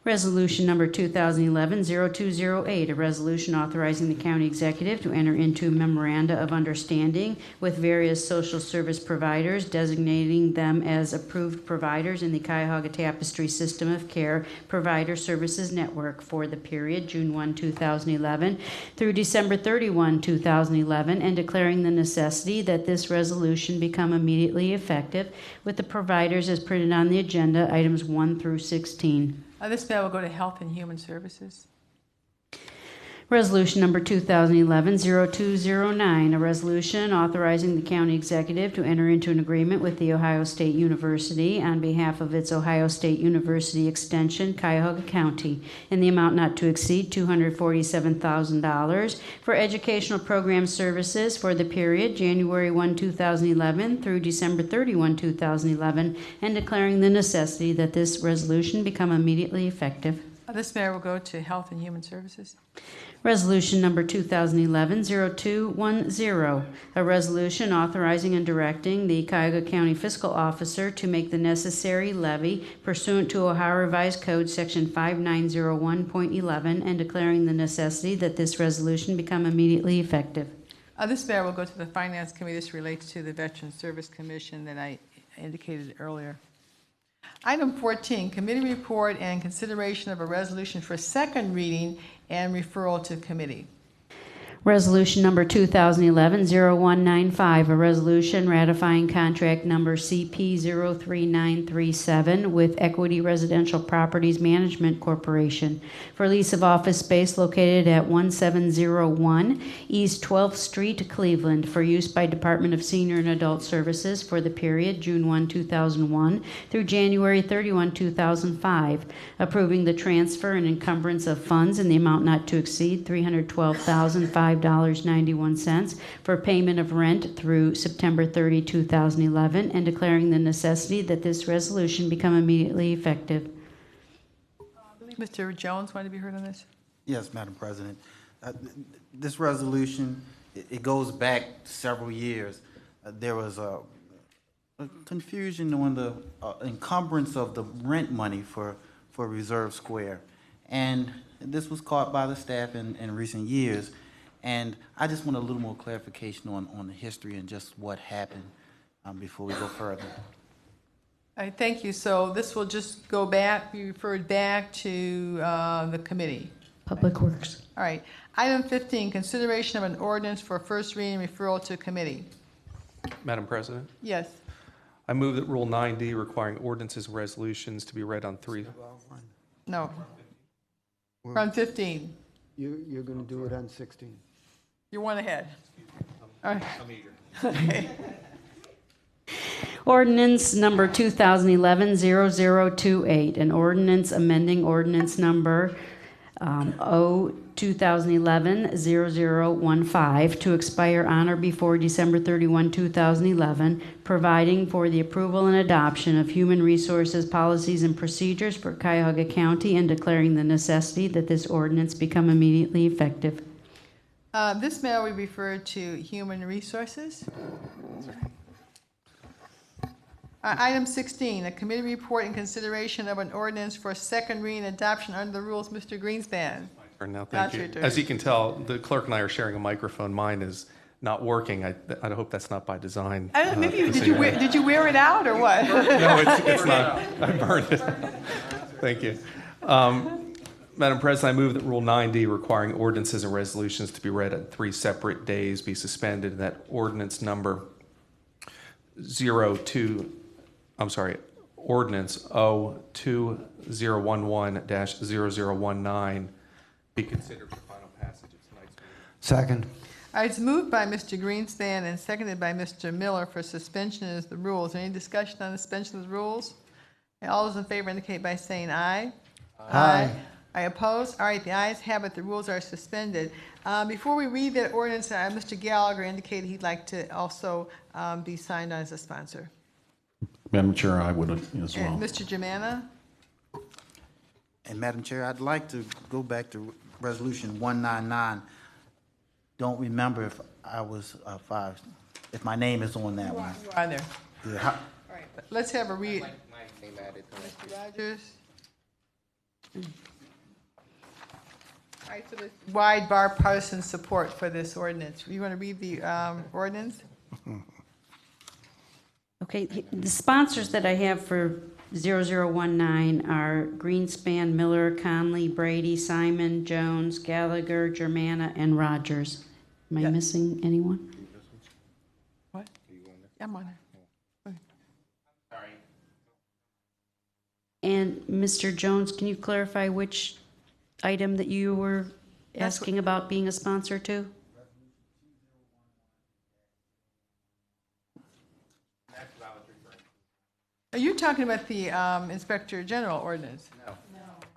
Resolution number 2011-0208, a resolution authorizing the county executive to enter into memoranda of understanding with various social service providers, designating them as approved providers in the Cuyahoga Tapestry System of Care Provider Services Network for the period June 1, 2011 through December 31, 2011, and declaring the necessity that this resolution become immediately effective with the providers as printed on the agenda, items 1 through 16. This matter will go to Health and Human Services. Resolution number 2011-0209, a resolution authorizing the county executive to enter into an agreement with The Ohio State University on behalf of its Ohio State University Extension, Cuyahoga County, in the amount not to exceed $247,000 for educational program services for the period January 1, 2011 through December 31, 2011, and declaring the necessity that this resolution become immediately effective. This matter will go to Health and Human Services. Resolution number 2011-0210, a resolution authorizing and directing the Cuyahoga County Fiscal Officer to make the necessary levy pursuant to Ohio Revised Code Section 5901.11 and declaring the necessity that this resolution become immediately effective. This matter will go to the Finance Committee. This relates to the Veteran Service Commission that I indicated earlier. Item 14, committee report and consideration of a resolution for second reading and referral to committee. Resolution number 2011-0195, a resolution ratifying contract number CP03937 with Equity Residential Properties Management Corporation for lease of office space located at 1701 East 12th Street, Cleveland, for use by Department of Senior and Adult Services for the period June 1, 2001 through January 31, 2005, approving the transfer and encumbrance of funds in the amount not to exceed $312,591 for payment of rent through September 30, 2011, and declaring the necessity that this resolution become immediately effective. I believe Mr. Jones wanted to be heard on this. Yes, Madam President. This resolution, it goes back several years. There was a confusion on the encumbrance of the rent money for Reserve Square. And this was caught by the staff in recent years. And I just want a little more clarification on the history and just what happened before we go further. All right, thank you. So this will just go back, be referred back to the committee. Public Works. All right. Item 15, consideration of an ordinance for first reading referral to committee. Madam President, Yes. I move that Rule 9D requiring ordinances and resolutions to be read on three. No. We're on 15. You're going to do it on 16. You're one ahead. All right. I'm eager. Okay. Ordinance number 2011-0028, an ordinance amending ordinance number 2011-0015 to expire on or before December 31, 2011, providing for the approval and adoption of human resources policies and procedures for Cuyahoga County and declaring the necessity that this ordinance become immediately effective. This matter we refer to Human Resources. Item 16, a committee report in consideration of an ordinance for second reading adoption under the rules. Mr. Greenspan. Now, thank you. As you can tell, the clerk and I are sharing a microphone. Mine is not working. I hope that's not by design. I don't, maybe did you wear it out or what? No, it's not. I burned it. Thank you. Madam President, I move that Rule 9D requiring ordinances and resolutions to be read at 3 separate days be suspended. That ordinance number ordinance 02011-0019 be considered for final passage of tonight's meeting. Second. All right, it's moved by Mr. Greenspan and seconded by Mr. Miller for suspension of the rules. Any discussion on the suspension of the rules? All those in favor indicate by saying aye. Aye. I oppose. All right, the ayes have it. The rules are suspended. Before we read that ordinance, Mr. Gallagher indicated he'd like to also be signed on as a sponsor. Madam Chair, I would as well. And Mr. Germana? And Madam Chair, I'd like to go back to Resolution 199. Don't remember if I was if my name is on that one. You are there. Yeah. All right, let's have a read. My name Mr. Rogers? All right, so there's wide bipartisan support for this ordinance. You want to read the ordinance? Okay, the sponsors that I have for 0019 are Greenspan, Miller, Conley, Brady, Simon, Jones, Gallagher, Germana, and Rogers. Am I missing anyone? What? I'm on it. And Mr. Jones, can you clarify which item that you were asking about being a sponsor to? Are you talking about the Inspector General ordinance? No.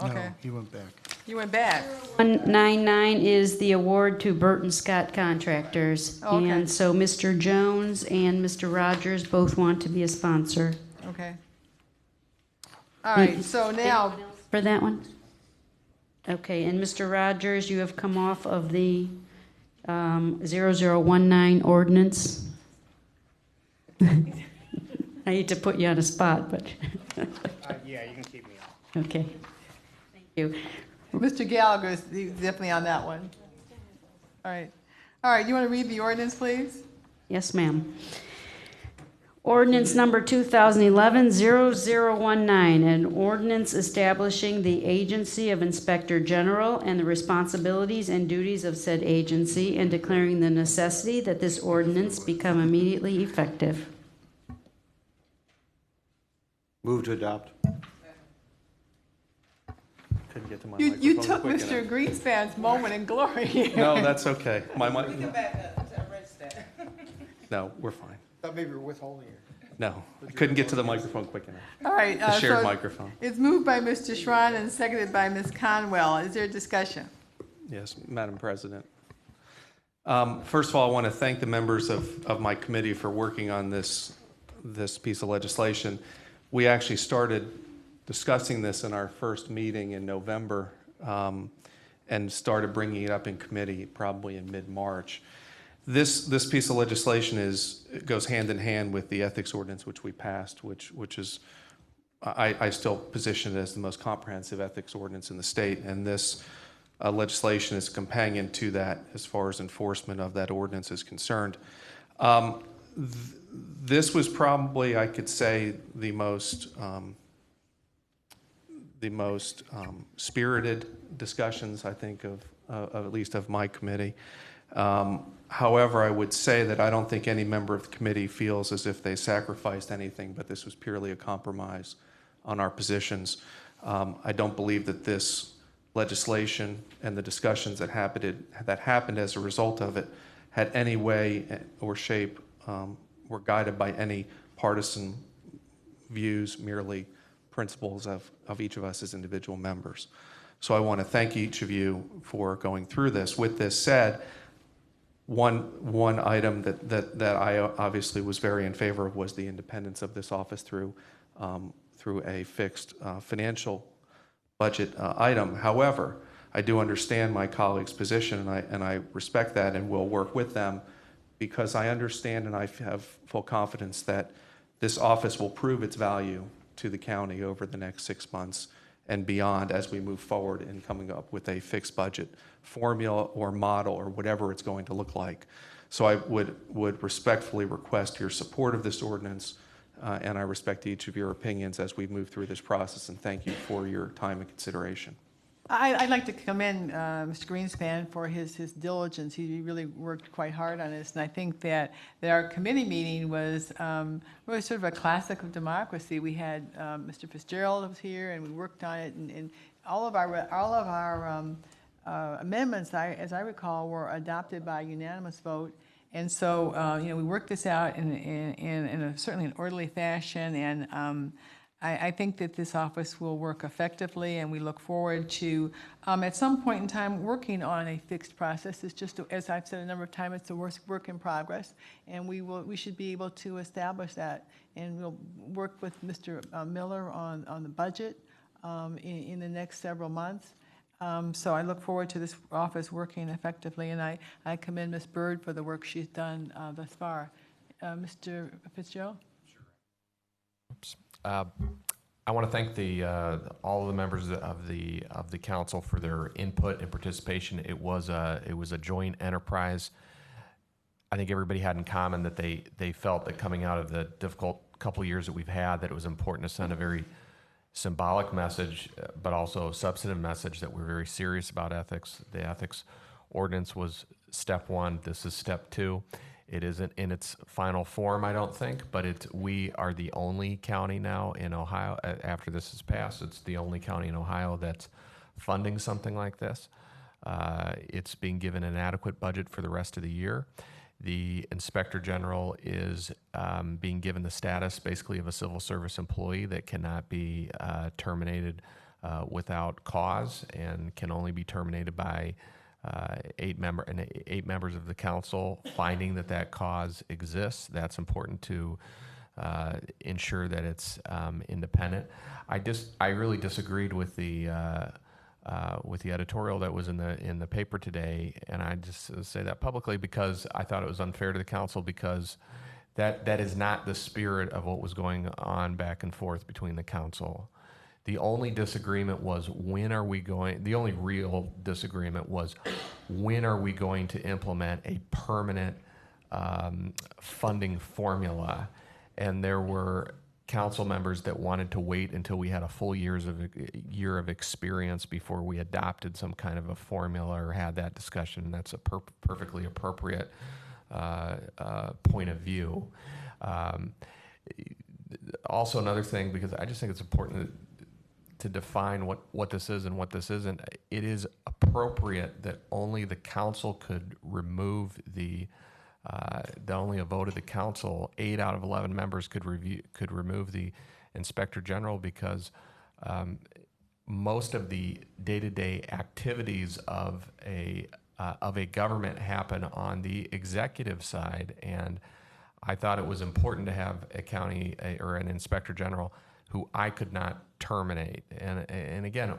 Okay. No, he went back. You went back. 199 is the award to Burton Scott Contractors. Okay. And so Mr. Jones and Mr. Rogers both want to be a sponsor. Okay. All right, so now. For that one? Okay, and Mr. Rogers, you have come off of the 0019 ordinance. I hate to put you on a spot, but. Yeah, you can keep me off. Okay. Thank you. Mr. Gallagher is definitely on that one. All right. All right, you want to read the ordinance, please? Yes, ma'am. Ordinance number 2011-0019, an ordinance establishing the agency of Inspector General and the responsibilities and duties of said agency and declaring the necessity that this ordinance become immediately effective. Move to adopt. Couldn't get to my You microphone took quick Mr. enough. Greenspan's moment in glory here. No, that's okay. My mic. that. No, we're fine. Thought maybe you were withholding it. No, I couldn't get to the microphone quick enough. All right. The shared so microphone. It's moved by Mr. Schron and seconded by Ms. Conwell. Is there discussion? Yes, Madam President. First of all, I want to thank the members of my committee for working on this piece of legislation. We actually started discussing this in our first meeting in November and started bringing it up in committee probably in mid-March. This piece of legislation goes hand in hand with the ethics ordinance which we passed, which is I still position it as the most comprehensive ethics ordinance in the state, and this legislation is a companion to that as far as enforcement of that ordinance is concerned. This was probably, I could say, the most spirited discussions, I think, of at least of my committee. However, I would say that I don't think any member of the committee feels as if they sacrificed anything, but this was purely a compromise on our positions. I don't believe that this legislation and the discussions that happened as a result of it had any way or shape were guided by any partisan views, merely principles of each of us as individual members. So I want to thank each of you for going through this. With this said, one item that I obviously was very in favor of was the independence of this office through a fixed financial budget item. However, I do understand my colleagues' position, and I respect that and will work with them, because I understand and I have full confidence that this office will prove its value to the county over the next 6 months and beyond as we move forward in coming up with a fixed budget formula or model or whatever it's going to look like. So I would respectfully request your support of this ordinance, and I respect each of your opinions as we move through this process, and thank you for your time and consideration. I'd like to commend Mr. Greenspan for his diligence. He really worked quite hard on this, and I think that our committee meeting was really sort of a classic of democracy. We had Mr. Fitzgerald was here, and we worked on it, and all of our amendments, as I recall, were adopted by unanimous vote. And so, we worked this out in certainly an orderly fashion, and I think that this office will work effectively, and we look forward to, at some point in time, working on a fixed process. It's just, as I've said a number of times, it's a work in progress, and we should be able to establish that. And we'll work with Mr. Miller on the budget in the next several months. So I look forward to this office working effectively, and I commend Ms. Byrd for the work she's done thus far. Mr. Fitzgerald? Oops. I want to thank all of the members of the council for their input and participation. It was a joint enterprise. I think everybody had in common that they felt that coming out of the difficult couple of years that we've had, that it was important to send a very symbolic message, but also a substantive message that we're very serious about ethics. The ethics ordinance was step one. This is step two. It isn't in its final form, I don't think, but we are the only county now in Ohio, after this is passed, it's the only county in Ohio that's funding something like this. It's being given an adequate budget for the rest of the year. The Inspector General is being given the status, basically, of a civil service employee that cannot be terminated without cause and can only be terminated by 8 members of the council finding that cause exists. That's important to ensure that it's independent. I really disagreed with the editorial that was in the paper today, and I just say that publicly because I thought it was unfair to the council, because that is not the spirit of what was going on back and forth between the council. The only disagreement was the only real disagreement was when are we going to implement a permanent funding formula? And there were council members that wanted to wait until we had a full year of experience before we adopted some kind of a formula or had that discussion. That's a perfectly appropriate point of view. Also, another thing, because I just think it's important to define what this is and what this isn't. It is appropriate that only the council could remove only a vote of the council, 8 out of 11 members could remove the Inspector General, because most of the day-to-day activities of a government happen on the executive side, and I thought it was important to have or an Inspector General who I could not terminate, and again,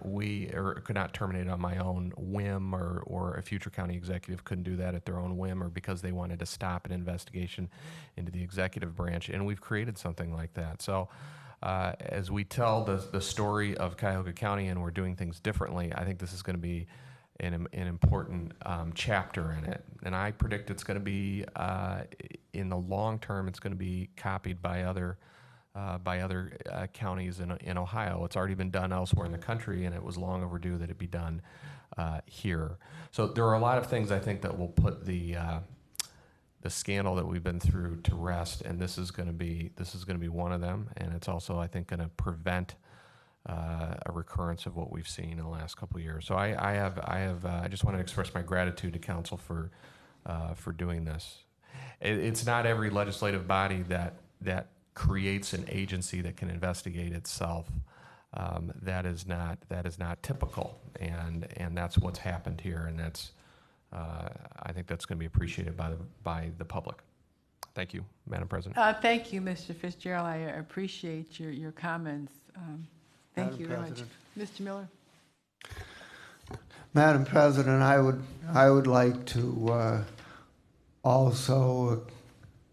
could not terminate on my own whim, or a future county executive couldn't do that at their own whim, or because they wanted to stop an investigation into the executive branch, and we've created something like that. So as we tell the story of Cuyahoga County and we're doing things differently, I think this is going to be an important chapter in it, and I predict it's going to be, in the long term, it's going to be copied by other counties in Ohio. It's already been done elsewhere in the country, and it was long overdue that it be done here. So there are a lot of things I think that will put the scandal that we've been through to rest, and this is going to be one of them. And it's also, I think, going to prevent a recurrence of what we've seen in the last couple of years. So I just want to express my gratitude to council for doing this. It's not every legislative body that creates an agency that can investigate itself. That is not typical, and that's what's happened here, and that's I think that's going to be appreciated by the public. Thank you, Madam President. Thank you, Mr. Fitzgerald. I appreciate your comments. Thank you very much, Mr. Miller. Madam President, I would like to also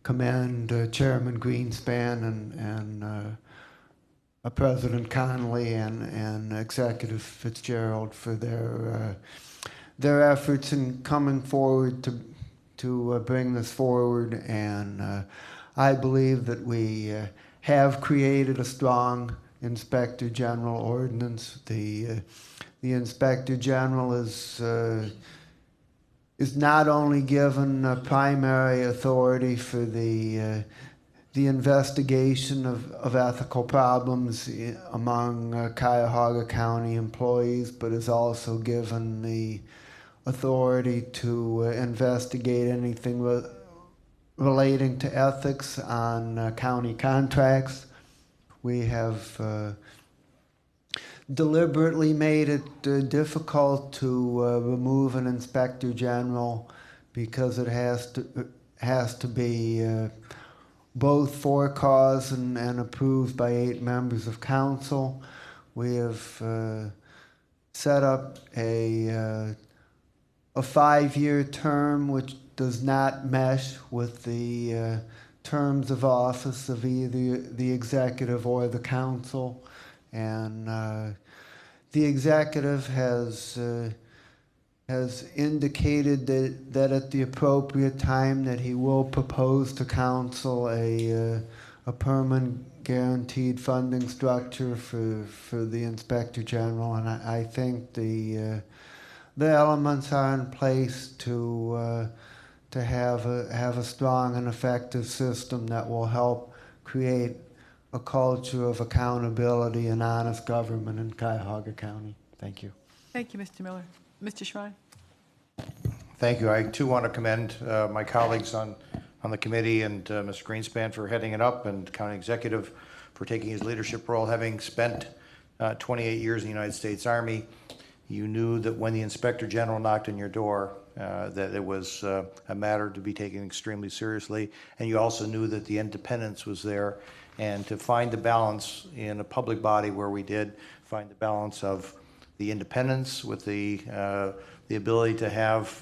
commend Chairman Greenspan and President Connolly and Executive Fitzgerald for their efforts in coming forward to bring this forward. And I believe that we have created a strong Inspector General ordinance. The Inspector General is not only given primary authority for the investigation of ethical problems among Cuyahoga County employees, but is also given the authority to investigate anything relating to ethics on county contracts. We have deliberately made it difficult to remove an Inspector General because it has to be both for cause and approved by 8 members of council. We have set up a 5-year term which does not mesh with the terms of office of either the executive or the council. And the executive has indicated that at the appropriate time that he will propose to council a permanent guaranteed funding structure for the Inspector General, and I think the elements are in place to have a strong and effective system that will help create a culture of accountability and honest government in Cuyahoga County. Thank you. Thank you, Mr. Miller. Mr. Schrein? Thank you. I too want to commend my colleagues on the committee and Mr. Greenspan for heading it up, and County Executive for taking his leadership role. Having spent 28 years in the United States Army, you knew that when the Inspector General knocked on your door, that it was a matter to be taken extremely seriously, and you also knew that the independence was there, and to find the balance in a public body where we did find the balance of the independence with the ability to have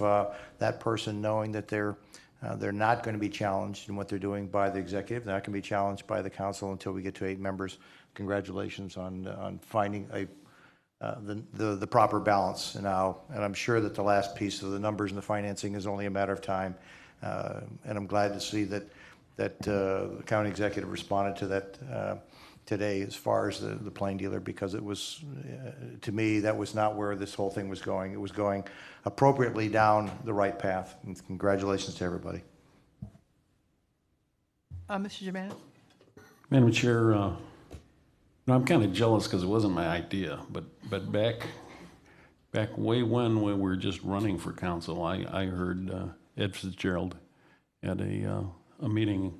that person knowing that they're not going to be challenged in what they're doing by the executive. They're not going to be challenged by the council until we get to 8 members. Congratulations on finding the proper balance now. And I'm sure that the last piece of the numbers and the financing is only a matter of time. And I'm glad to see that the county executive responded to that today as far as the plain dealer, because it was, to me, that was not where this whole thing was going. It was going appropriately down the right path. And congratulations to everybody. Mr. Germanis? Madam Chair, I'm kind of jealous because it wasn't my idea, but back way when we were just running for council, I heard Ed Fitzgerald at a meeting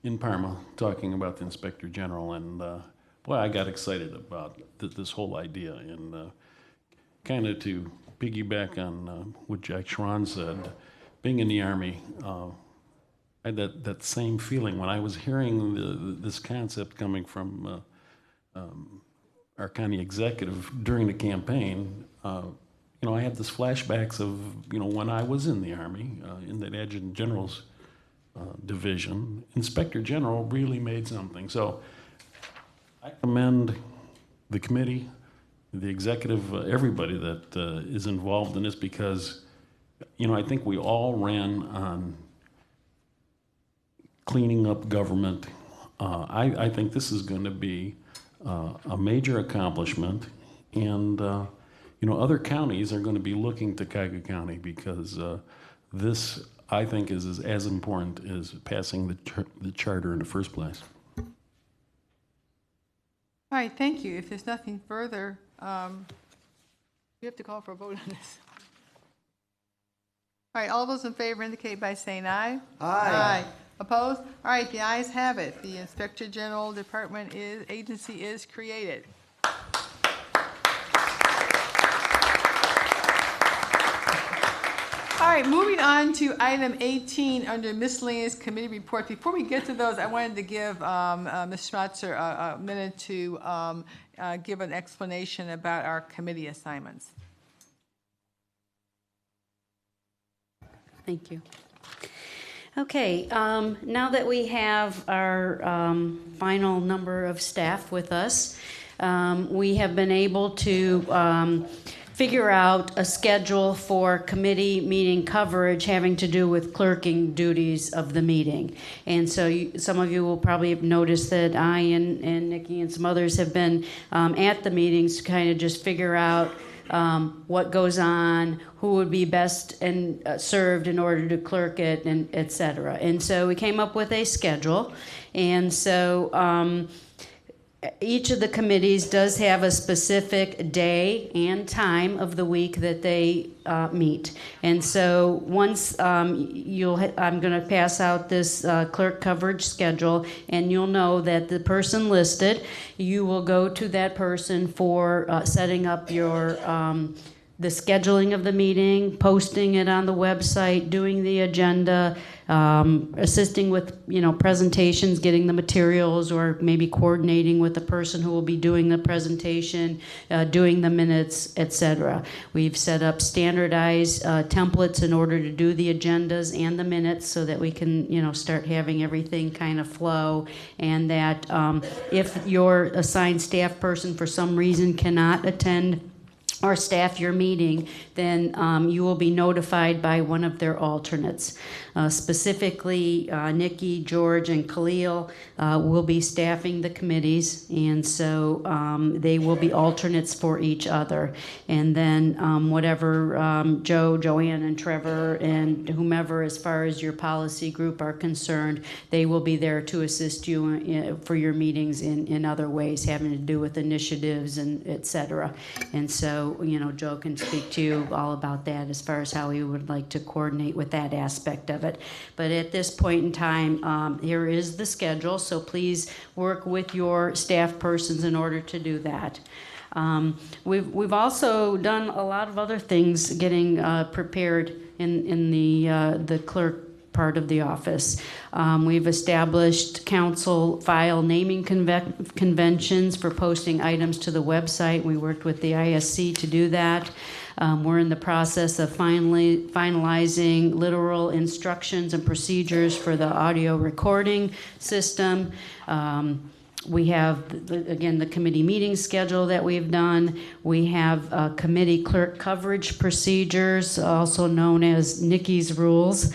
in Parma talking about the Inspector General, and boy, I got excited about this whole idea. And kind of to piggyback on what Jack Schron said, being in the Army, I had that same feeling when I was hearing this concept coming from our county executive during the campaign. I had this flashbacks of when I was in the Army, in that Adjutant General's division. Inspector General really made something. So I commend the committee, the executive, everybody that is involved in this, because I think we all ran on cleaning up government. I think this is going to be a major accomplishment, and other counties are going to be looking to Cuyahoga County, because this, I think, is as important as passing the charter in the first place. All right, thank you. If there's nothing further, we have to call for a vote on this. All right, all those in favor indicate by saying aye. Aye. Opposed? All right, the ayes have it. The Inspector General agency is created. All right, moving on to item 18 under miscellaneous committee report. Before we get to those, I wanted to give Ms. Schmatzer a minute to give an explanation about our committee assignments. Thank you. Okay, now that we have our final number of staff with us, we have been able to figure out a schedule for committee meeting coverage having to do with clerking duties of the meeting. And so some of you will probably have noticed that I and Nikki and some others have been at the meetings to kind of just figure out what goes on, who would be best and served in order to clerk it, and et cetera. And so we came up with a schedule. And so each of the committees does have a specific day and time of the week that they meet. And so once I'm going to pass out this clerk coverage schedule, and you'll know that the person listed, you will go to that person for setting up your the scheduling of the meeting, posting it on the website, doing the agenda, assisting with, presentations, getting the materials, or maybe coordinating with the person who will be doing the presentation, doing the minutes, etc. We've set up standardized templates in order to do the agendas and the minutes so that we can, start having everything kind of flow, and that if your assigned staff person for some reason cannot attend or staff your meeting, then you will be notified by one of their alternates. Specifically, Nikki, George, and Khalil will be staffing the committees, and so they will be alternates for each other. And then whatever Joe, Joanne, and Trevor, and whomever, as far as your policy group are concerned, they will be there to assist you for your meetings in other ways, having to do with initiatives and et cetera. And so, Joe can speak to you all about that as far as how he would like to coordinate with that aspect of it. But at this point in time, here is the schedule, so please work with your staff persons in order to do that. We've also done a lot of other things getting prepared in the clerk part of the office. We've established council file naming conventions for posting items to the website. We worked with the ISC to do that. We're in the process of finalizing literal instructions and procedures for the audio recording system. We have, again, the committee meeting schedule that we've done. We have committee clerk coverage procedures, also known as Nikki's rules.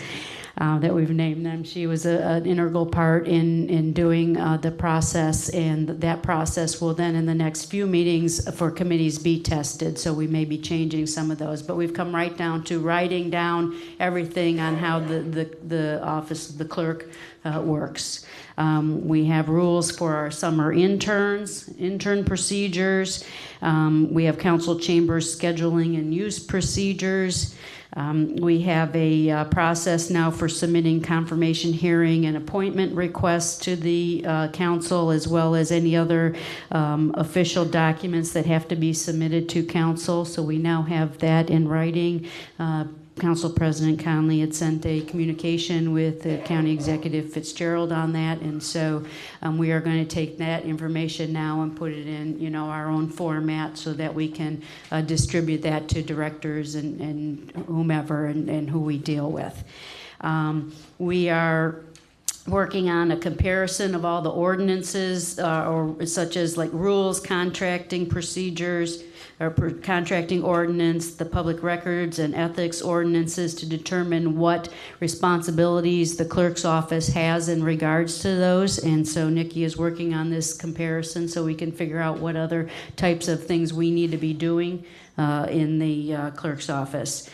That we've named them. She was an integral part in doing the process, and that process will then in the next few meetings for committees be tested, so we may be changing some of those. But we've come right down to writing down everything on how the office of the clerk works. We have rules for our summer interns, intern procedures. We have council chambers scheduling and use procedures. We have a process now for submitting confirmation hearing and appointment requests to the council, as well as any other official documents that have to be submitted to council. So we now have that in writing. Council President Conley had sent a communication with the County Executive Fitzgerald on that, and so we are going to take that information now and put it in, our own format so that we can distribute that to directors and whomever and who we deal with. We are working on a comparison of all the ordinances, or such as like rules, contracting procedures, or contracting ordinance, the public records and ethics ordinances, to determine what responsibilities the clerk's office has in regards to those. And so Nikki is working on this comparison so we can figure out what other types of things we need to be doing in the clerk's office.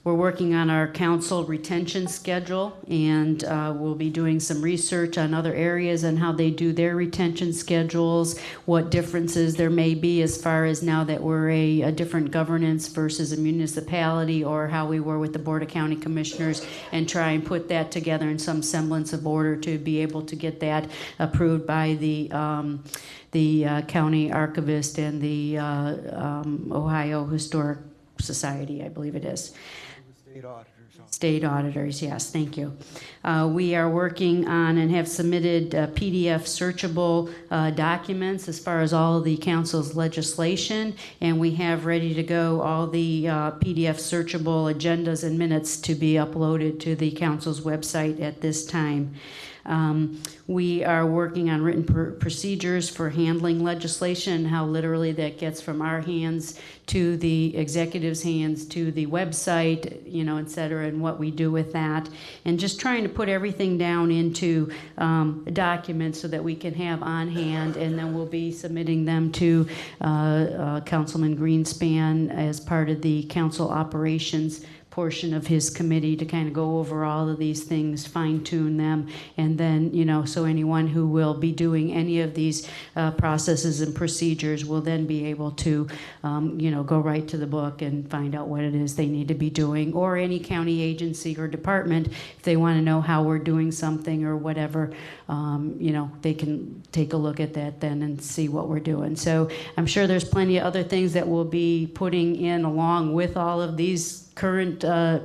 We're working on our council retention schedule, and we'll be doing some research on other areas and how they do their retention schedules, what differences there may be as far as now that we're a different governance versus a municipality, or how we were with the Board of County Commissioners, and try and put that together in some semblance of order to be able to get that approved by the county archivist and the Ohio Historic Society, I believe it is. State auditors, yes, thank you. We are working on and have submitted PDF searchable documents as far as all of the council's legislation, and we have ready to go all the PDF searchable agendas and minutes to be uploaded to the council's website at this time. We are working on written procedures for handling legislation, how literally that gets from our hands to the executive's hands to the website, et cetera, and what we do with that. And just trying to put everything down into documents so that we can have on hand, and then we'll be submitting them to Councilman Greenspan as part of the council operations portion of his committee to kind of go over all of these things, fine tune them, and then, so anyone who will be doing any of these processes and procedures will then be able to, go right to the book and find out what it is they need to be doing, or any county agency or department, if they want to know how we're doing something or whatever, they can take a look at that then and see what we're doing. So I'm sure there's plenty of other things that we'll be putting in along with all of these current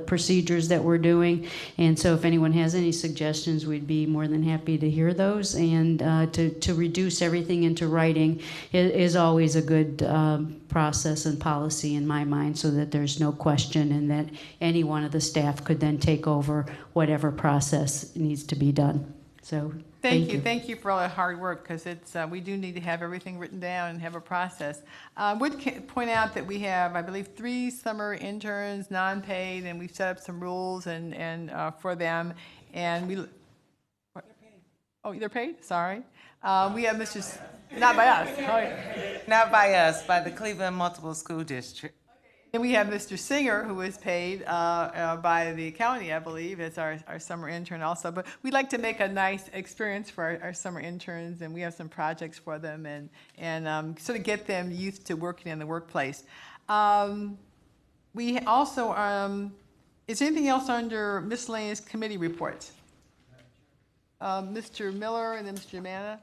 procedures that we're doing. And so if anyone has any suggestions, we'd be more than happy to hear those. And to reduce everything into writing is always a good process and policy in my mind, so that there's no question and that any one of the staff could then take over whatever process needs to be done. So Thank you. Thank you for all that hard work, because we do need to have everything written down and have a process. Would point out that we have, I believe, 3 summer interns, non-paid, and we've set up some rules and for them. And we, oh, they're paid? Sorry. We have Mr. Not by us. Not by us, by the Cleveland Multiple School District. And we have Mr. Singer, who is paid by the county, I believe, as our summer intern also. But we'd like to make a nice experience for our summer interns, and we have some projects for them and sort of get them used to working in the workplace. We also, is there anything else under miscellaneous committee reports? Mr. Miller and then Mr. Jumana.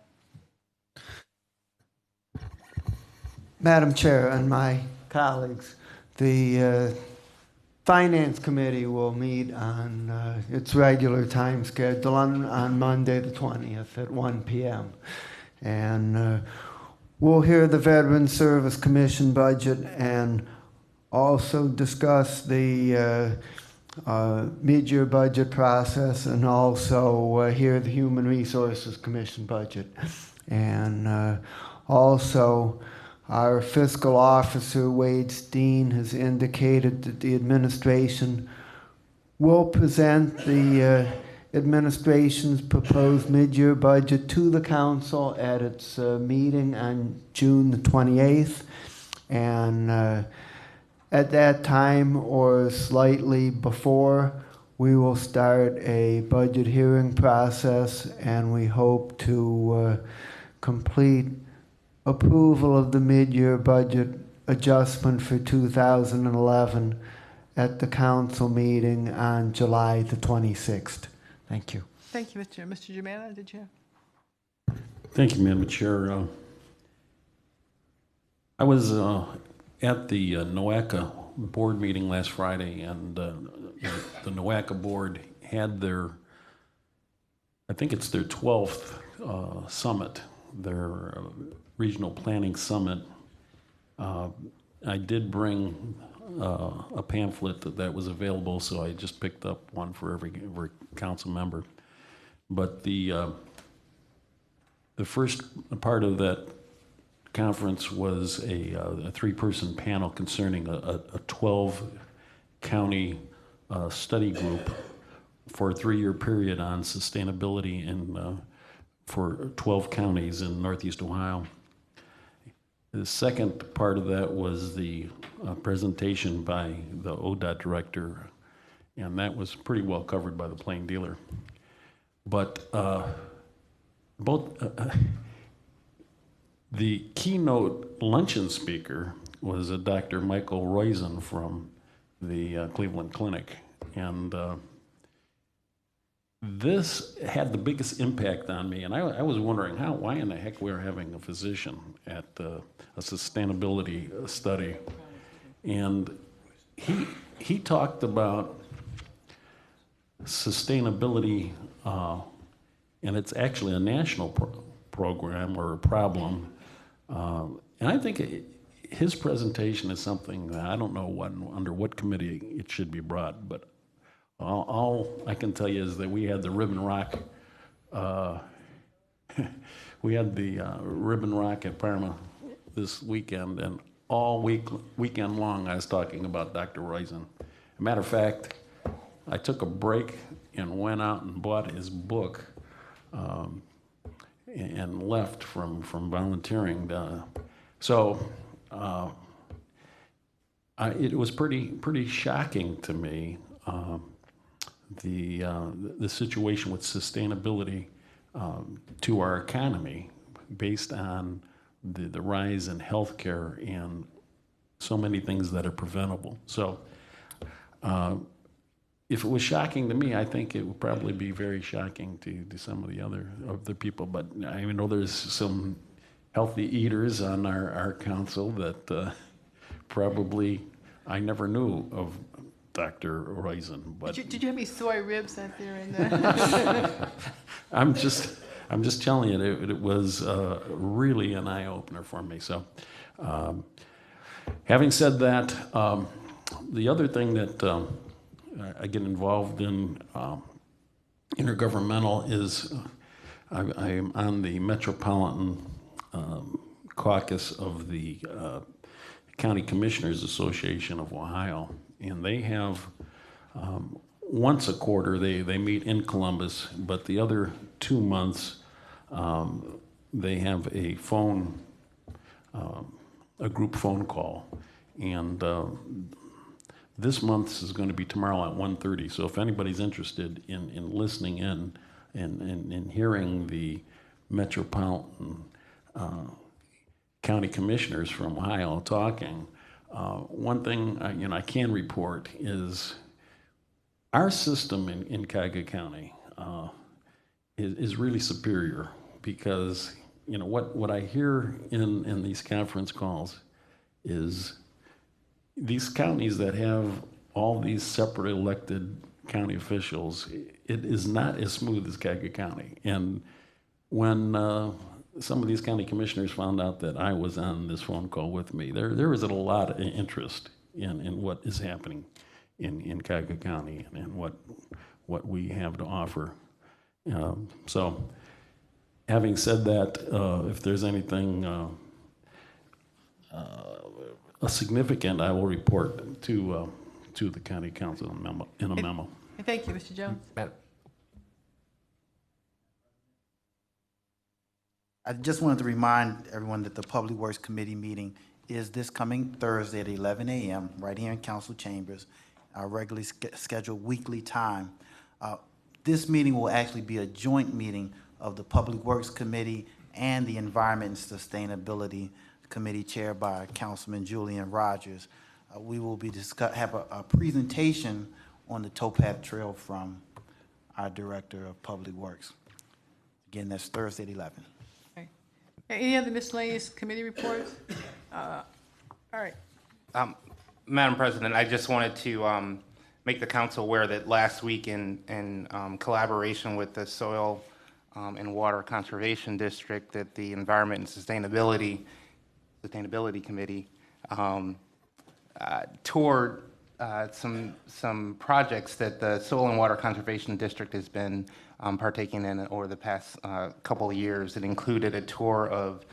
Madam Chair and my colleagues, the Finance Committee will meet on its regular time schedule on Monday the 20th at 1 p.m. And we'll hear the Veterans Service Commission budget and also discuss the mid-year budget process, and also hear the Human Resources Commission budget. And also, our fiscal officer, Wade Steen, has indicated that the administration will present the administration's proposed mid-year budget to the council at its meeting on June the 28th. And at that time, or slightly before, we will start a budget hearing process, and we hope to complete approval of the mid-year budget adjustment for 2011 at the council meeting on July the 26th. Thank you. Thank you, Mr. Jumana, did you? Thank you, Madam Chair. I was at the NOACA board meeting last Friday, and the NOACA board had their, I think it's their 12th summit, their regional planning summit. I did bring a pamphlet that was available, so I just picked up one for every council member. But the first part of that conference was a 3-person panel concerning a 12-county study group for a 3-year period on sustainability for 12 counties in Northeast Ohio. The second part of that was the presentation by the ODOT director, and that was pretty well covered by the Plain Dealer. But the keynote luncheon speaker was a Dr. Michael Roizen from the Cleveland Clinic, and this had the biggest impact on me, and I was wondering why in the heck we were having a physician at a sustainability study. And he talked about sustainability, and it's actually a national program or a problem. And I think his presentation is something that I don't know under what committee it should be brought, but all I can tell you is that we had the Ribbon Rock. We had the Ribbon Rock at Parma this weekend, and all weekend long I was talking about Dr. Roizen. As a matter of fact, I took a break and went out and bought his book and left from volunteering. So it was pretty shocking to me, the situation with sustainability to our economy based on the rise in healthcare and so many things that are preventable. So if it was shocking to me, I think it would probably be very shocking to some of the other people. But I know there's some healthy eaters on our council that probably I never knew of Dr. Roizen. But Did you have any soy ribs out there? In I'm just telling you, it was really an eye opener for me. So, having said that, the other thing that I get involved in intergovernmental is I am on the Metropolitan Caucus of the County Commissioners Association of Ohio, and they have once a quarter they meet in Columbus, but the other 2 months they have a group phone call, and this month is going to be tomorrow at 1:30. So if anybody's interested in listening in and hearing the Metropolitan County Commissioners from Ohio talking, one thing I can report is our system in Cuyahoga County is really superior, because what I hear in these conference calls is these counties that have all these separate elected county officials, it is not as smooth as Cuyahoga County. And when some of these county commissioners found out that I was on this phone call with me, there was a lot of interest in what is happening in Cuyahoga County and what we have to offer. So having said that, if there's anything significant, I will report to the county council in a memo. Thank you, Mr. Jones. I just wanted to remind everyone that the Public Works Committee meeting is this coming Thursday at 11 a.m. right here in council chambers, our regularly scheduled weekly time. This meeting will actually be a joint meeting of the Public Works Committee and the Environment and Sustainability Committee chaired by Councilman Julian Rogers. We will be have a presentation on the towpath trail from our Director of Public Works. Again, that's Thursday at 11. Okay. Any other miscellaneous committee reports? All right. Madam President, I just wanted to make the council aware that last week in collaboration with the Soil and Water Conservation District, that the Environment and Sustainability Committee toured some projects that the Soil and Water Conservation District has been partaking in over the past couple of years. It included a tour of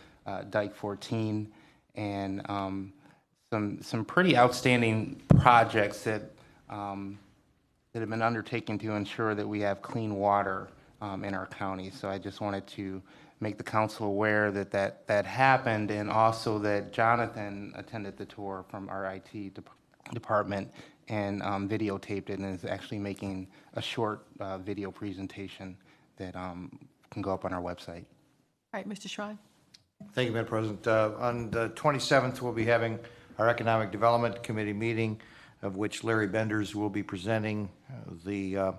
Dike 14 and some pretty outstanding projects that have been undertaken to ensure that we have clean water in our county. So I just wanted to make the council aware that happened, and also that Jonathan attended the tour from our IT department and videotaped it, and is actually making a short video presentation that can go up on our website. All right, Mr. Schrein. Thank you, Madam President. On the 27th, we'll be having our Economic Development Committee meeting, of which Larry Benders will be presenting the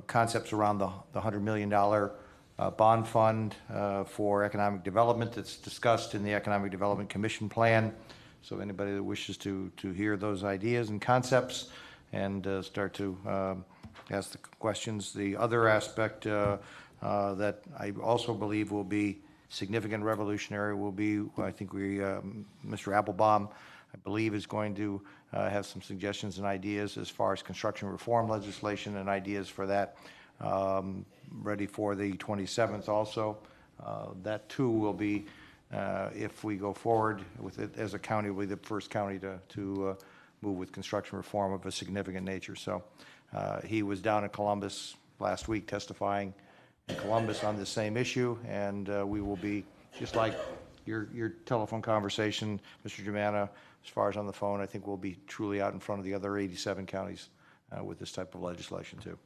concepts around the $100 million bond fund for economic development that's discussed in the Economic Development Commission plan. So anybody that wishes to hear those ideas and concepts and start to ask the questions. The other aspect that I also believe will be significant revolutionary will be, I think Mr. Applebaum, I believe, is going to have some suggestions and ideas as far as construction reform legislation and ideas for that ready for the 27th also. That too will be, if we go forward with it as a county, will be the first county to move with construction reform of a significant nature. So he was down in Columbus last week testifying in Columbus on the same issue, and we will be, just like your telephone conversation, Mr. Germano, as far as on the phone, I think we'll be truly out in front of the other 87 counties with this type of legislation too.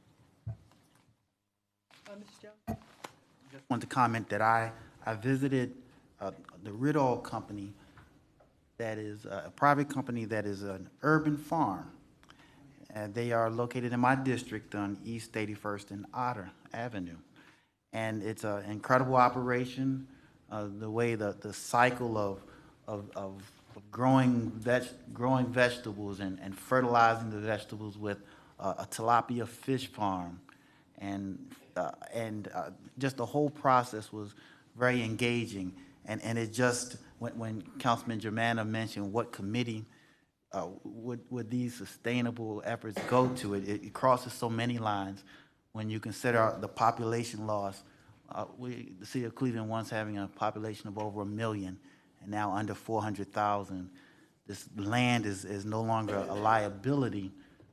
Just wanted to comment that I visited the Riddle Company, that is a private company that is an urban farm. And they are located in my district on East 81st and Otter Avenue. And it's an incredible operation. The way the cycle of growing vegetables and fertilizing the vegetables with a tilapia fish farm, and just the whole process was very engaging. And it just, when Councilman Germano mentioned what committee would these sustainable efforts go to, it crosses so many lines. When you consider the population loss, the city of Cleveland once having a population of over 1 million, and now under 400,000. This land is no longer a liability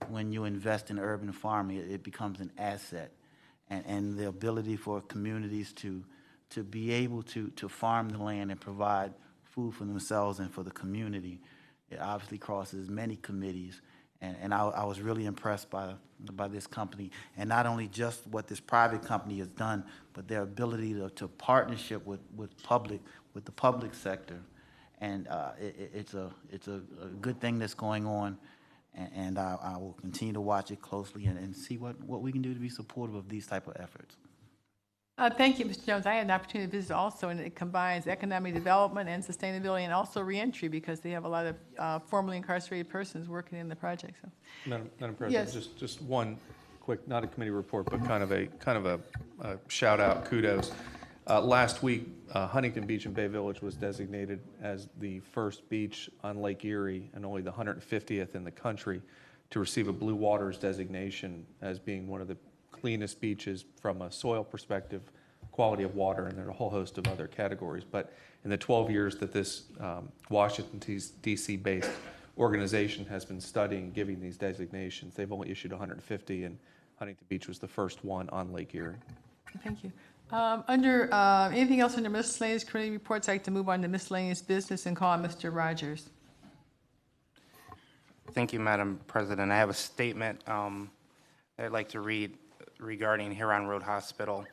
when you invest in urban farming. It becomes an asset. And the ability for communities to be able to farm the land and provide food for themselves and for the community, it obviously crosses many committees. And I was really impressed by this company, and not only just what this private company has done, but their ability to partnership with the public sector. And it's a good thing that's going on, and I will continue to watch it closely and see what we can do to be supportive of these type of efforts. Thank you, Mr. Jones. I had an opportunity to visit also, and it combines economic development and sustainability, and also reentry, because they have a lot of formerly incarcerated persons working in the project. So, Madam President, yes. just one quick, not a committee report, but kind of a shout out, kudos. Last week, Huntington Beach in Bay Village was designated as the first beach on Lake Erie and only the 150th in the country to receive a Blue Waters designation as being one of the cleanest beaches from a soil perspective, quality of water, and there are a whole host of other categories. But in the 12 years that this Washington, D.C. based organization has been studying giving these designations, they've only issued 150, and Huntington Beach was the first one on Lake Erie. Thank you. Under anything else under miscellaneous committee reports, I'd like to move on to miscellaneous business and call on Mr. Rogers. Thank you, Madam President. I have a statement I'd like to read regarding Huron Road Hospital.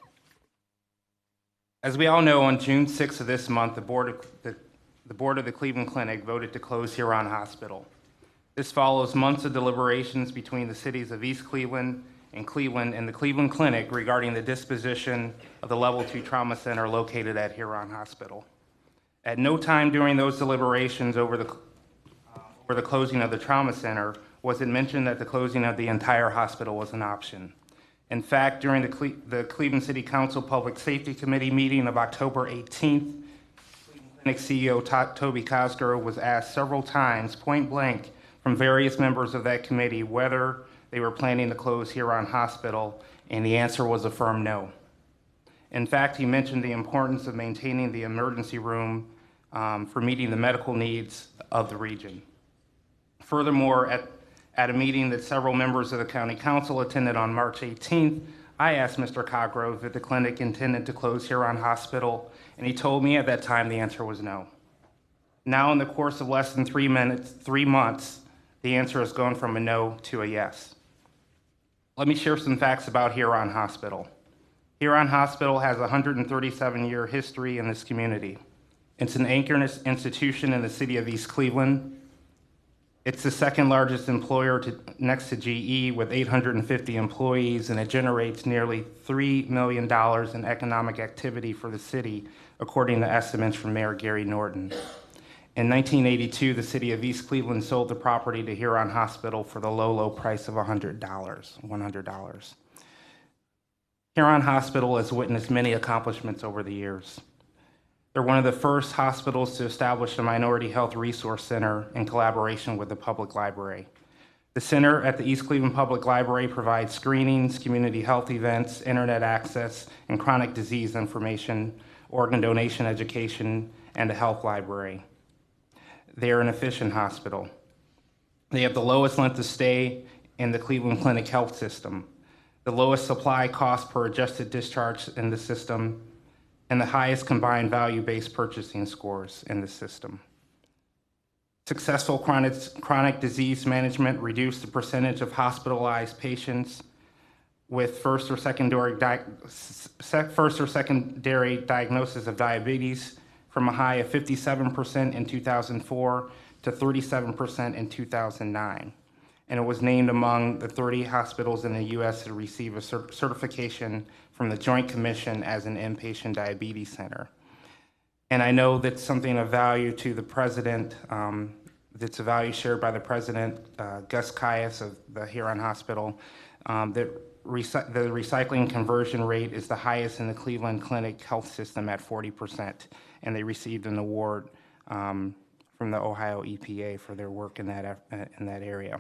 As we all know, on June 6th of this month, the board of the Cleveland Clinic voted to close Huron Hospital. This follows months of deliberations between the cities of East Cleveland and the Cleveland Clinic regarding the disposition of the Level 2 Trauma Center located at Huron Hospital. At no time during those deliberations over the closing of the trauma center was it mentioned that the closing of the entire hospital was an option. In fact, during the Cleveland City Council Public Safety Committee meeting of October 18th, Cleveland Clinic CEO Toby Cosgrove was asked several times, point blank, from various members of that committee whether they were planning to close Huron Hospital, and the answer was a firm no. In fact, he mentioned the importance of maintaining the emergency room for meeting the medical needs of the region. Furthermore, at a meeting that several members of the county council attended on March 18th, I asked Mr. Cosgrove if the clinic intended to close Huron Hospital, and he told me at that time the answer was no. Now, in the course of less than 3 months, the answer has gone from a no to a yes. Let me share some facts about Huron Hospital. Huron Hospital has a 137-year history in this community. It's an anchor institution in the city of East Cleveland. It's the second largest employer next to GE with 850 employees, and it generates nearly $3 million in economic activity for the city, according to estimates from Mayor Gary Norton. In 1982, the city of East Cleveland sold the property to Huron Hospital for the low price of $100. Huron Hospital has witnessed many accomplishments over the years. They're one of the first hospitals to establish a minority health resource center in collaboration with the public library. The center at the East Cleveland Public Library provides screenings, community health events, internet access, and chronic disease information, organ donation education, and a health library. They are an efficient hospital. They have the lowest length of stay in the Cleveland Clinic health system, the lowest supply cost per adjusted discharge in the system, and the highest combined value-based purchasing scores in the system. Successful chronic disease management reduced the percentage of hospitalized patients with first or secondary diagnosis of diabetes from a high of 57% in 2004 to 37% in 2009. And it was named among the 30 hospitals in the U.S. to receive a certification from the Joint Commission as an inpatient diabetes center. And I know that's something of value to the president, that's a value shared by the president, Gus Caius of the Huron Hospital, that the recycling conversion rate is the highest in the Cleveland Clinic health system at 40%, and they received an award from the Ohio EPA for their work in that area.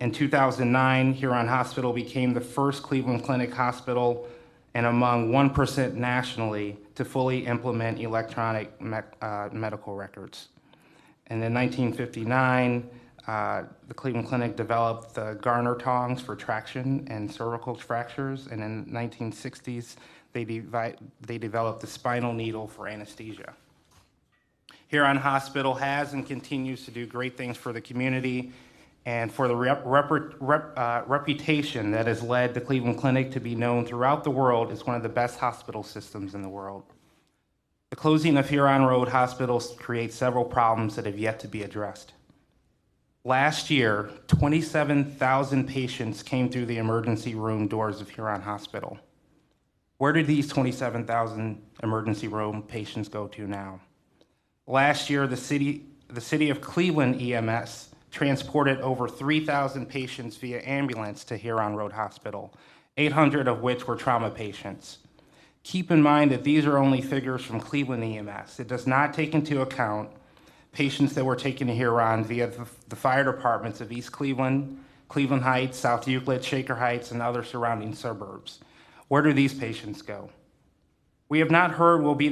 In 2009, Huron Hospital became the first Cleveland Clinic hospital and among 1% nationally to fully implement electronic medical records. And in 1959, the Cleveland Clinic developed the Garner tongs for traction and cervical fractures, and in the 1960s, they developed the spinal needle for anesthesia. Huron Hospital has and continues to do great things for the community and for the reputation that has led the Cleveland Clinic to be known throughout the world as one of the best hospital systems in the world. The closing of Huron Road Hospital creates several problems that have yet to be addressed. Last year, 27,000 patients came through the emergency room doors of Huron Hospital. Where did these 27,000 emergency room patients go to now? Last year, the city of Cleveland EMS transported over 3,000 patients via ambulance to Huron Road Hospital, 800 of which were trauma patients. Keep in mind that these are only figures from Cleveland EMS. It does not take into account patients that were taken to Huron via the fire departments of East Cleveland, Cleveland Heights, South Euclid, Shaker Heights, and other surrounding suburbs. Where do these patients go? We have not heard what will be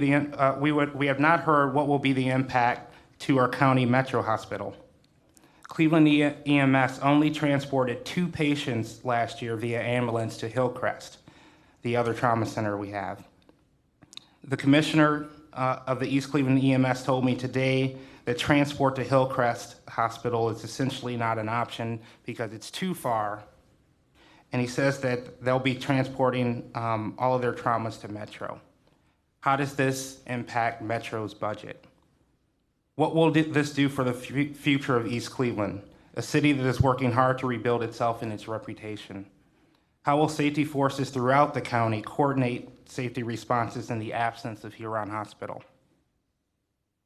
the impact to our county metro hospital. Cleveland EMS only transported 2 patients last year via ambulance to Hillcrest, the other trauma center we have. The commissioner of the East Cleveland EMS told me today that transport to Hillcrest Hospital is essentially not an option because it's too far. And he says that they'll be transporting all of their traumas to Metro. How does this impact Metro's budget? What will this do for the future of East Cleveland, a city that is working hard to rebuild itself and its reputation? How will safety forces throughout the county coordinate safety responses in the absence of Huron Hospital?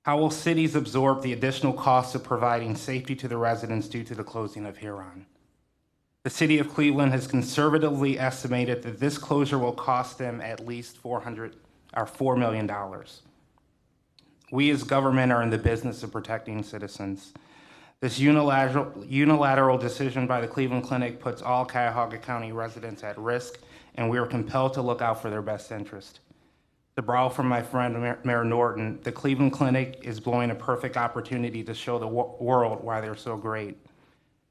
How will cities absorb the additional costs of providing safety to the residents due to the closing of Huron? The city of Cleveland has conservatively estimated that this closure will cost them at least $4 million. We as government are in the business of protecting citizens. This unilateral decision by the Cleveland Clinic puts all Cuyahoga County residents at risk, and we are compelled to look out for their best interest. To borrow from my friend Mayor Norton, the Cleveland Clinic is blowing a perfect opportunity to show the world why they're so great.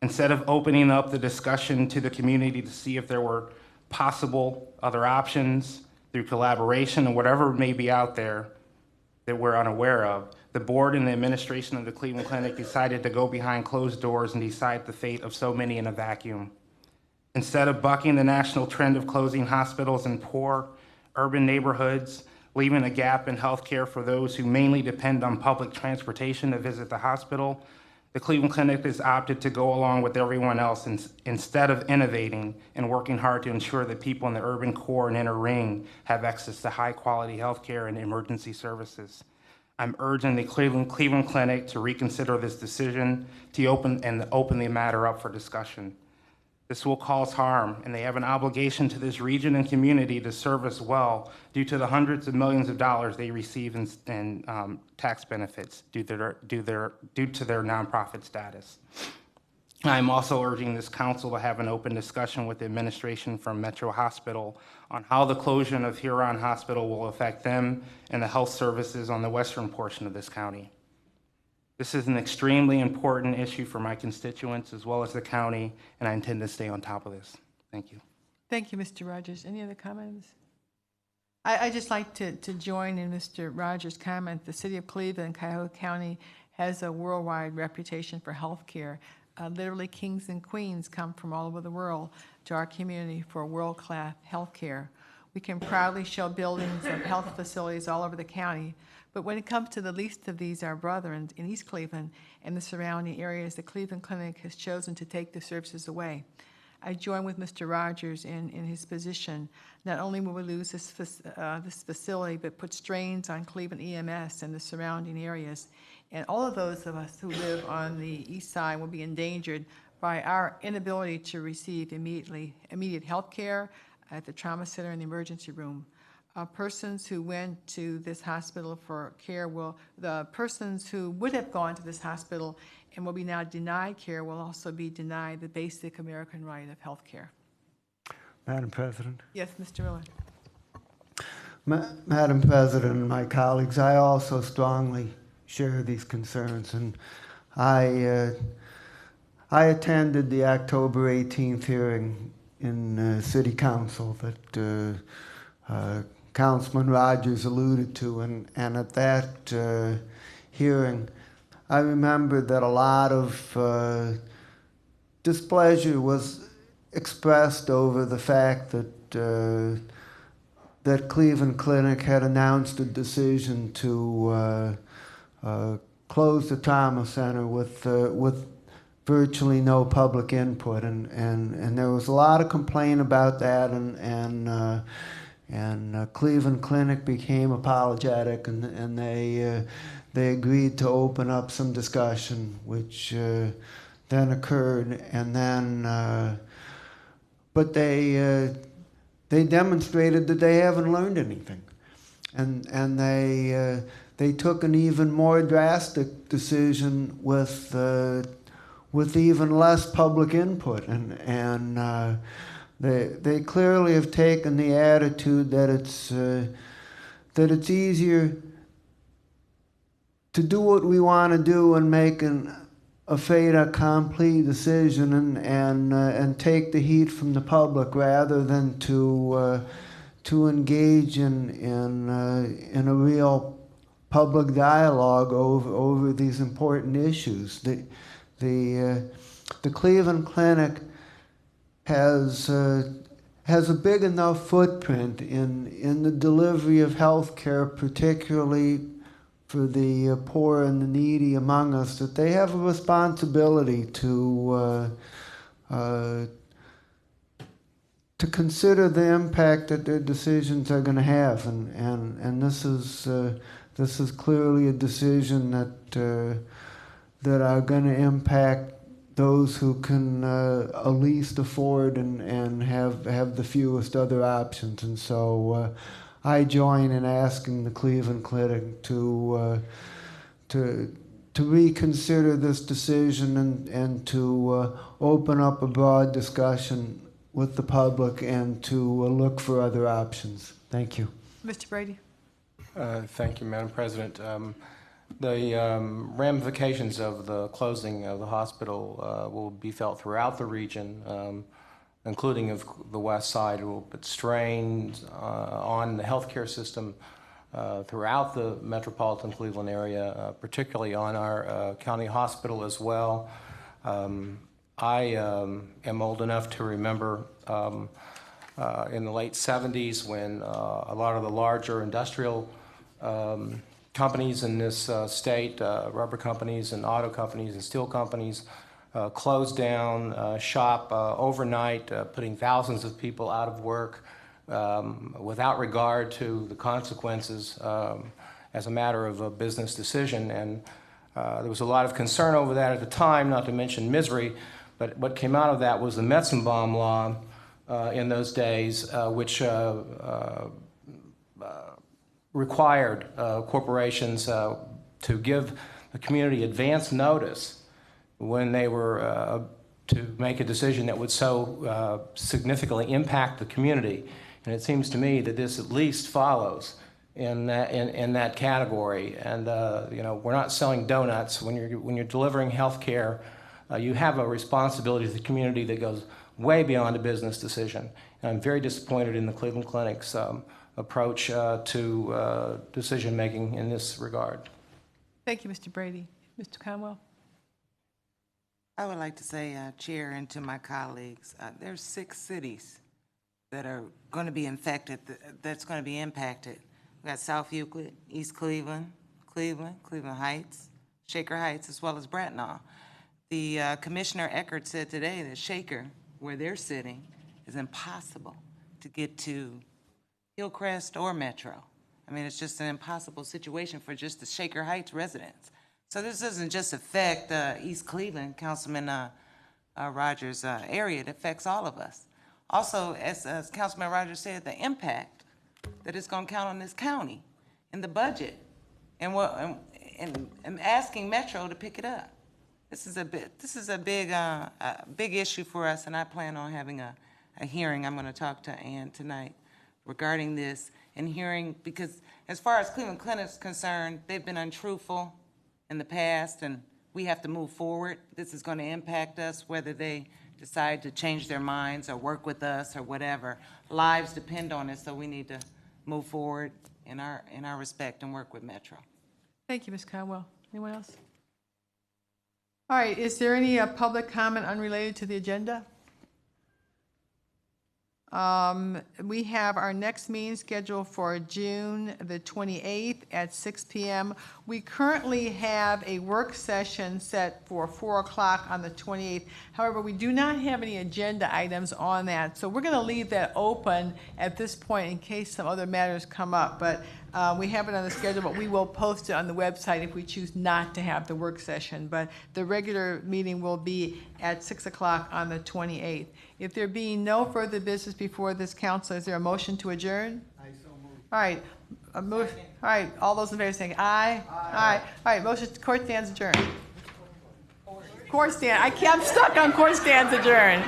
Instead of opening up the discussion to the community to see if there were possible other options through collaboration and whatever may be out there that we're unaware of, the board and the administration of the Cleveland Clinic decided to go behind closed doors and decide the fate of so many in a vacuum. Instead of bucking the national trend of closing hospitals in poor urban neighborhoods, leaving a gap in health care for those who mainly depend on public transportation to visit the hospital, the Cleveland Clinic has opted to go along with everyone else instead of innovating and working hard to ensure that people in the urban core and inner ring have access to high-quality health care and emergency services. I'm urging the Cleveland Clinic to reconsider this decision to open the matter up for discussion. This will cause harm, and they have an obligation to this region and community to serve us well due to the hundreds of millions of dollars they receive in tax benefits due to their nonprofit status. I'm also urging this council to have an open discussion with the administration from Metro Hospital on how the closure of Huron Hospital will affect them and the health services on the western portion of this county. This is an extremely important issue for my constituents as well as the county, and I intend to stay on top of this. Thank you. Thank you, Mr. Rogers. Any other comments? I just like to join in Mr. Rogers' comment. The city of Cleveland and Cuyahoga County has a worldwide reputation for healthcare. Literally kings and queens come from all over the world to our community for world-class healthcare. We can proudly show buildings of health facilities all over the county, but when it comes to the least of these, our brethren in East Cleveland and the surrounding areas, the Cleveland Clinic has chosen to take the services away. I join with Mr. Rogers in his position. Not only will we lose this facility, but put strains on Cleveland EMS and the surrounding areas. And all of those of us who live on the east side will be endangered by our inability to receive immediate health care at the trauma center and the emergency room. Persons who went to this hospital for care the persons who would have gone to this hospital and will be now denied care will also be denied the basic American right of health care. Madam President. Yes, Mr. Miller. Madam President and my colleagues, I also strongly share these concerns, and I attended the October 18th hearing in City Council that Councilman Rogers alluded to, and at that hearing, I remember that a lot of displeasure was expressed over the fact that that Cleveland Clinic had announced a decision to close the trauma center with virtually no public input, and there was a lot of complaint about that, and Cleveland Clinic became apologetic, and they agreed to open up some discussion, which then occurred, and then but they demonstrated that they haven't learned anything, and they took an even more drastic decision with even less public input, and they clearly have taken the attitude that it's easier to do what we want to do and make a fait accompli decision and take the heat from the public rather than to engage in a real public dialogue over these important issues. The Cleveland Clinic has a big enough footprint in the delivery of health care, particularly for the poor and the needy among us, that they have a responsibility to consider the impact that their decisions are going to have, and this is clearly a decision that are going to impact those who can least afford and have the fewest other options. And so I join in asking the Cleveland Clinic to reconsider this decision and to open up a broad discussion with the public and to look for other options. Thank you. Mr. Brady. Thank you, Madam President. The ramifications of the closing of the hospital will be felt throughout the region, including of the west side. It will put strains on the healthcare system throughout the metropolitan Cleveland area, particularly on our county hospital as well. I am old enough to remember in the late 70s when a lot of the larger industrial companies in this state, rubber companies and auto companies and steel companies, closed down shop overnight, putting thousands of people out of work without regard to the consequences as a matter of a business decision. And there was a lot of concern over that at the time, not to mention misery, but what came out of that was the Metzenbaum law in those days, which required corporations to give the community advance notice when they were to make a decision that would so significantly impact the community. And it seems to me that this at least follows in that category. And you know, we're not selling donuts. When you're delivering health care, you have a responsibility to the community that goes way beyond a business decision. And I'm very disappointed in the Cleveland Clinic's approach to decision-making in this regard. Thank you, Mr. Brady. Mr. Conwell? I would like to say, Chair, and to my colleagues, there's 6 cities that are going to be infected, that's going to be impacted. We got South Euclid, East Cleveland, Cleveland Heights, Shaker Heights, as well as Bracknell. The Commissioner Eckert said today that Shaker, where they're sitting, is impossible to get to Hillcrest or Metro. I mean, it's just an impossible situation for just the Shaker Heights residents. So this doesn't just affect East Cleveland, Councilman Rogers' area, it affects all of us. Also, as Councilman Rogers said, the impact that it's going to count on this county in the budget, and asking Metro to pick it up. This is a big issue for us, and I plan on having a hearing. I'm going to talk to Ann tonight regarding this and hearing, because as far as Cleveland Clinic's concerned, they've been untruthful in the past, and we have to move forward. This is going to impact us, whether they decide to change their minds or work with us or whatever. Lives depend on it, so we need to move forward in our respect and work with Metro. Thank you, Ms. Conwell. Anyone else? All right, is there any public comment unrelated to the agenda? We have our next meeting scheduled for June the 28th at 6 p.m. We currently have a work session set for 4 o'clock on the 28th. However, we do not have any agenda items on that, so we're going to leave that open at this point in case some other matters come up. But we have it on the schedule, but we will post it on the website if we choose not to have the work session. But the regular meeting will be at 6 o'clock on the 28th. If there being no further business before this council, is there a motion to adjourn? I so move. All right. All right. All those in favor saying aye. Aye. All right. Motion. Court stands adjourned. Court stand. I'm stuck on court stands adjourned.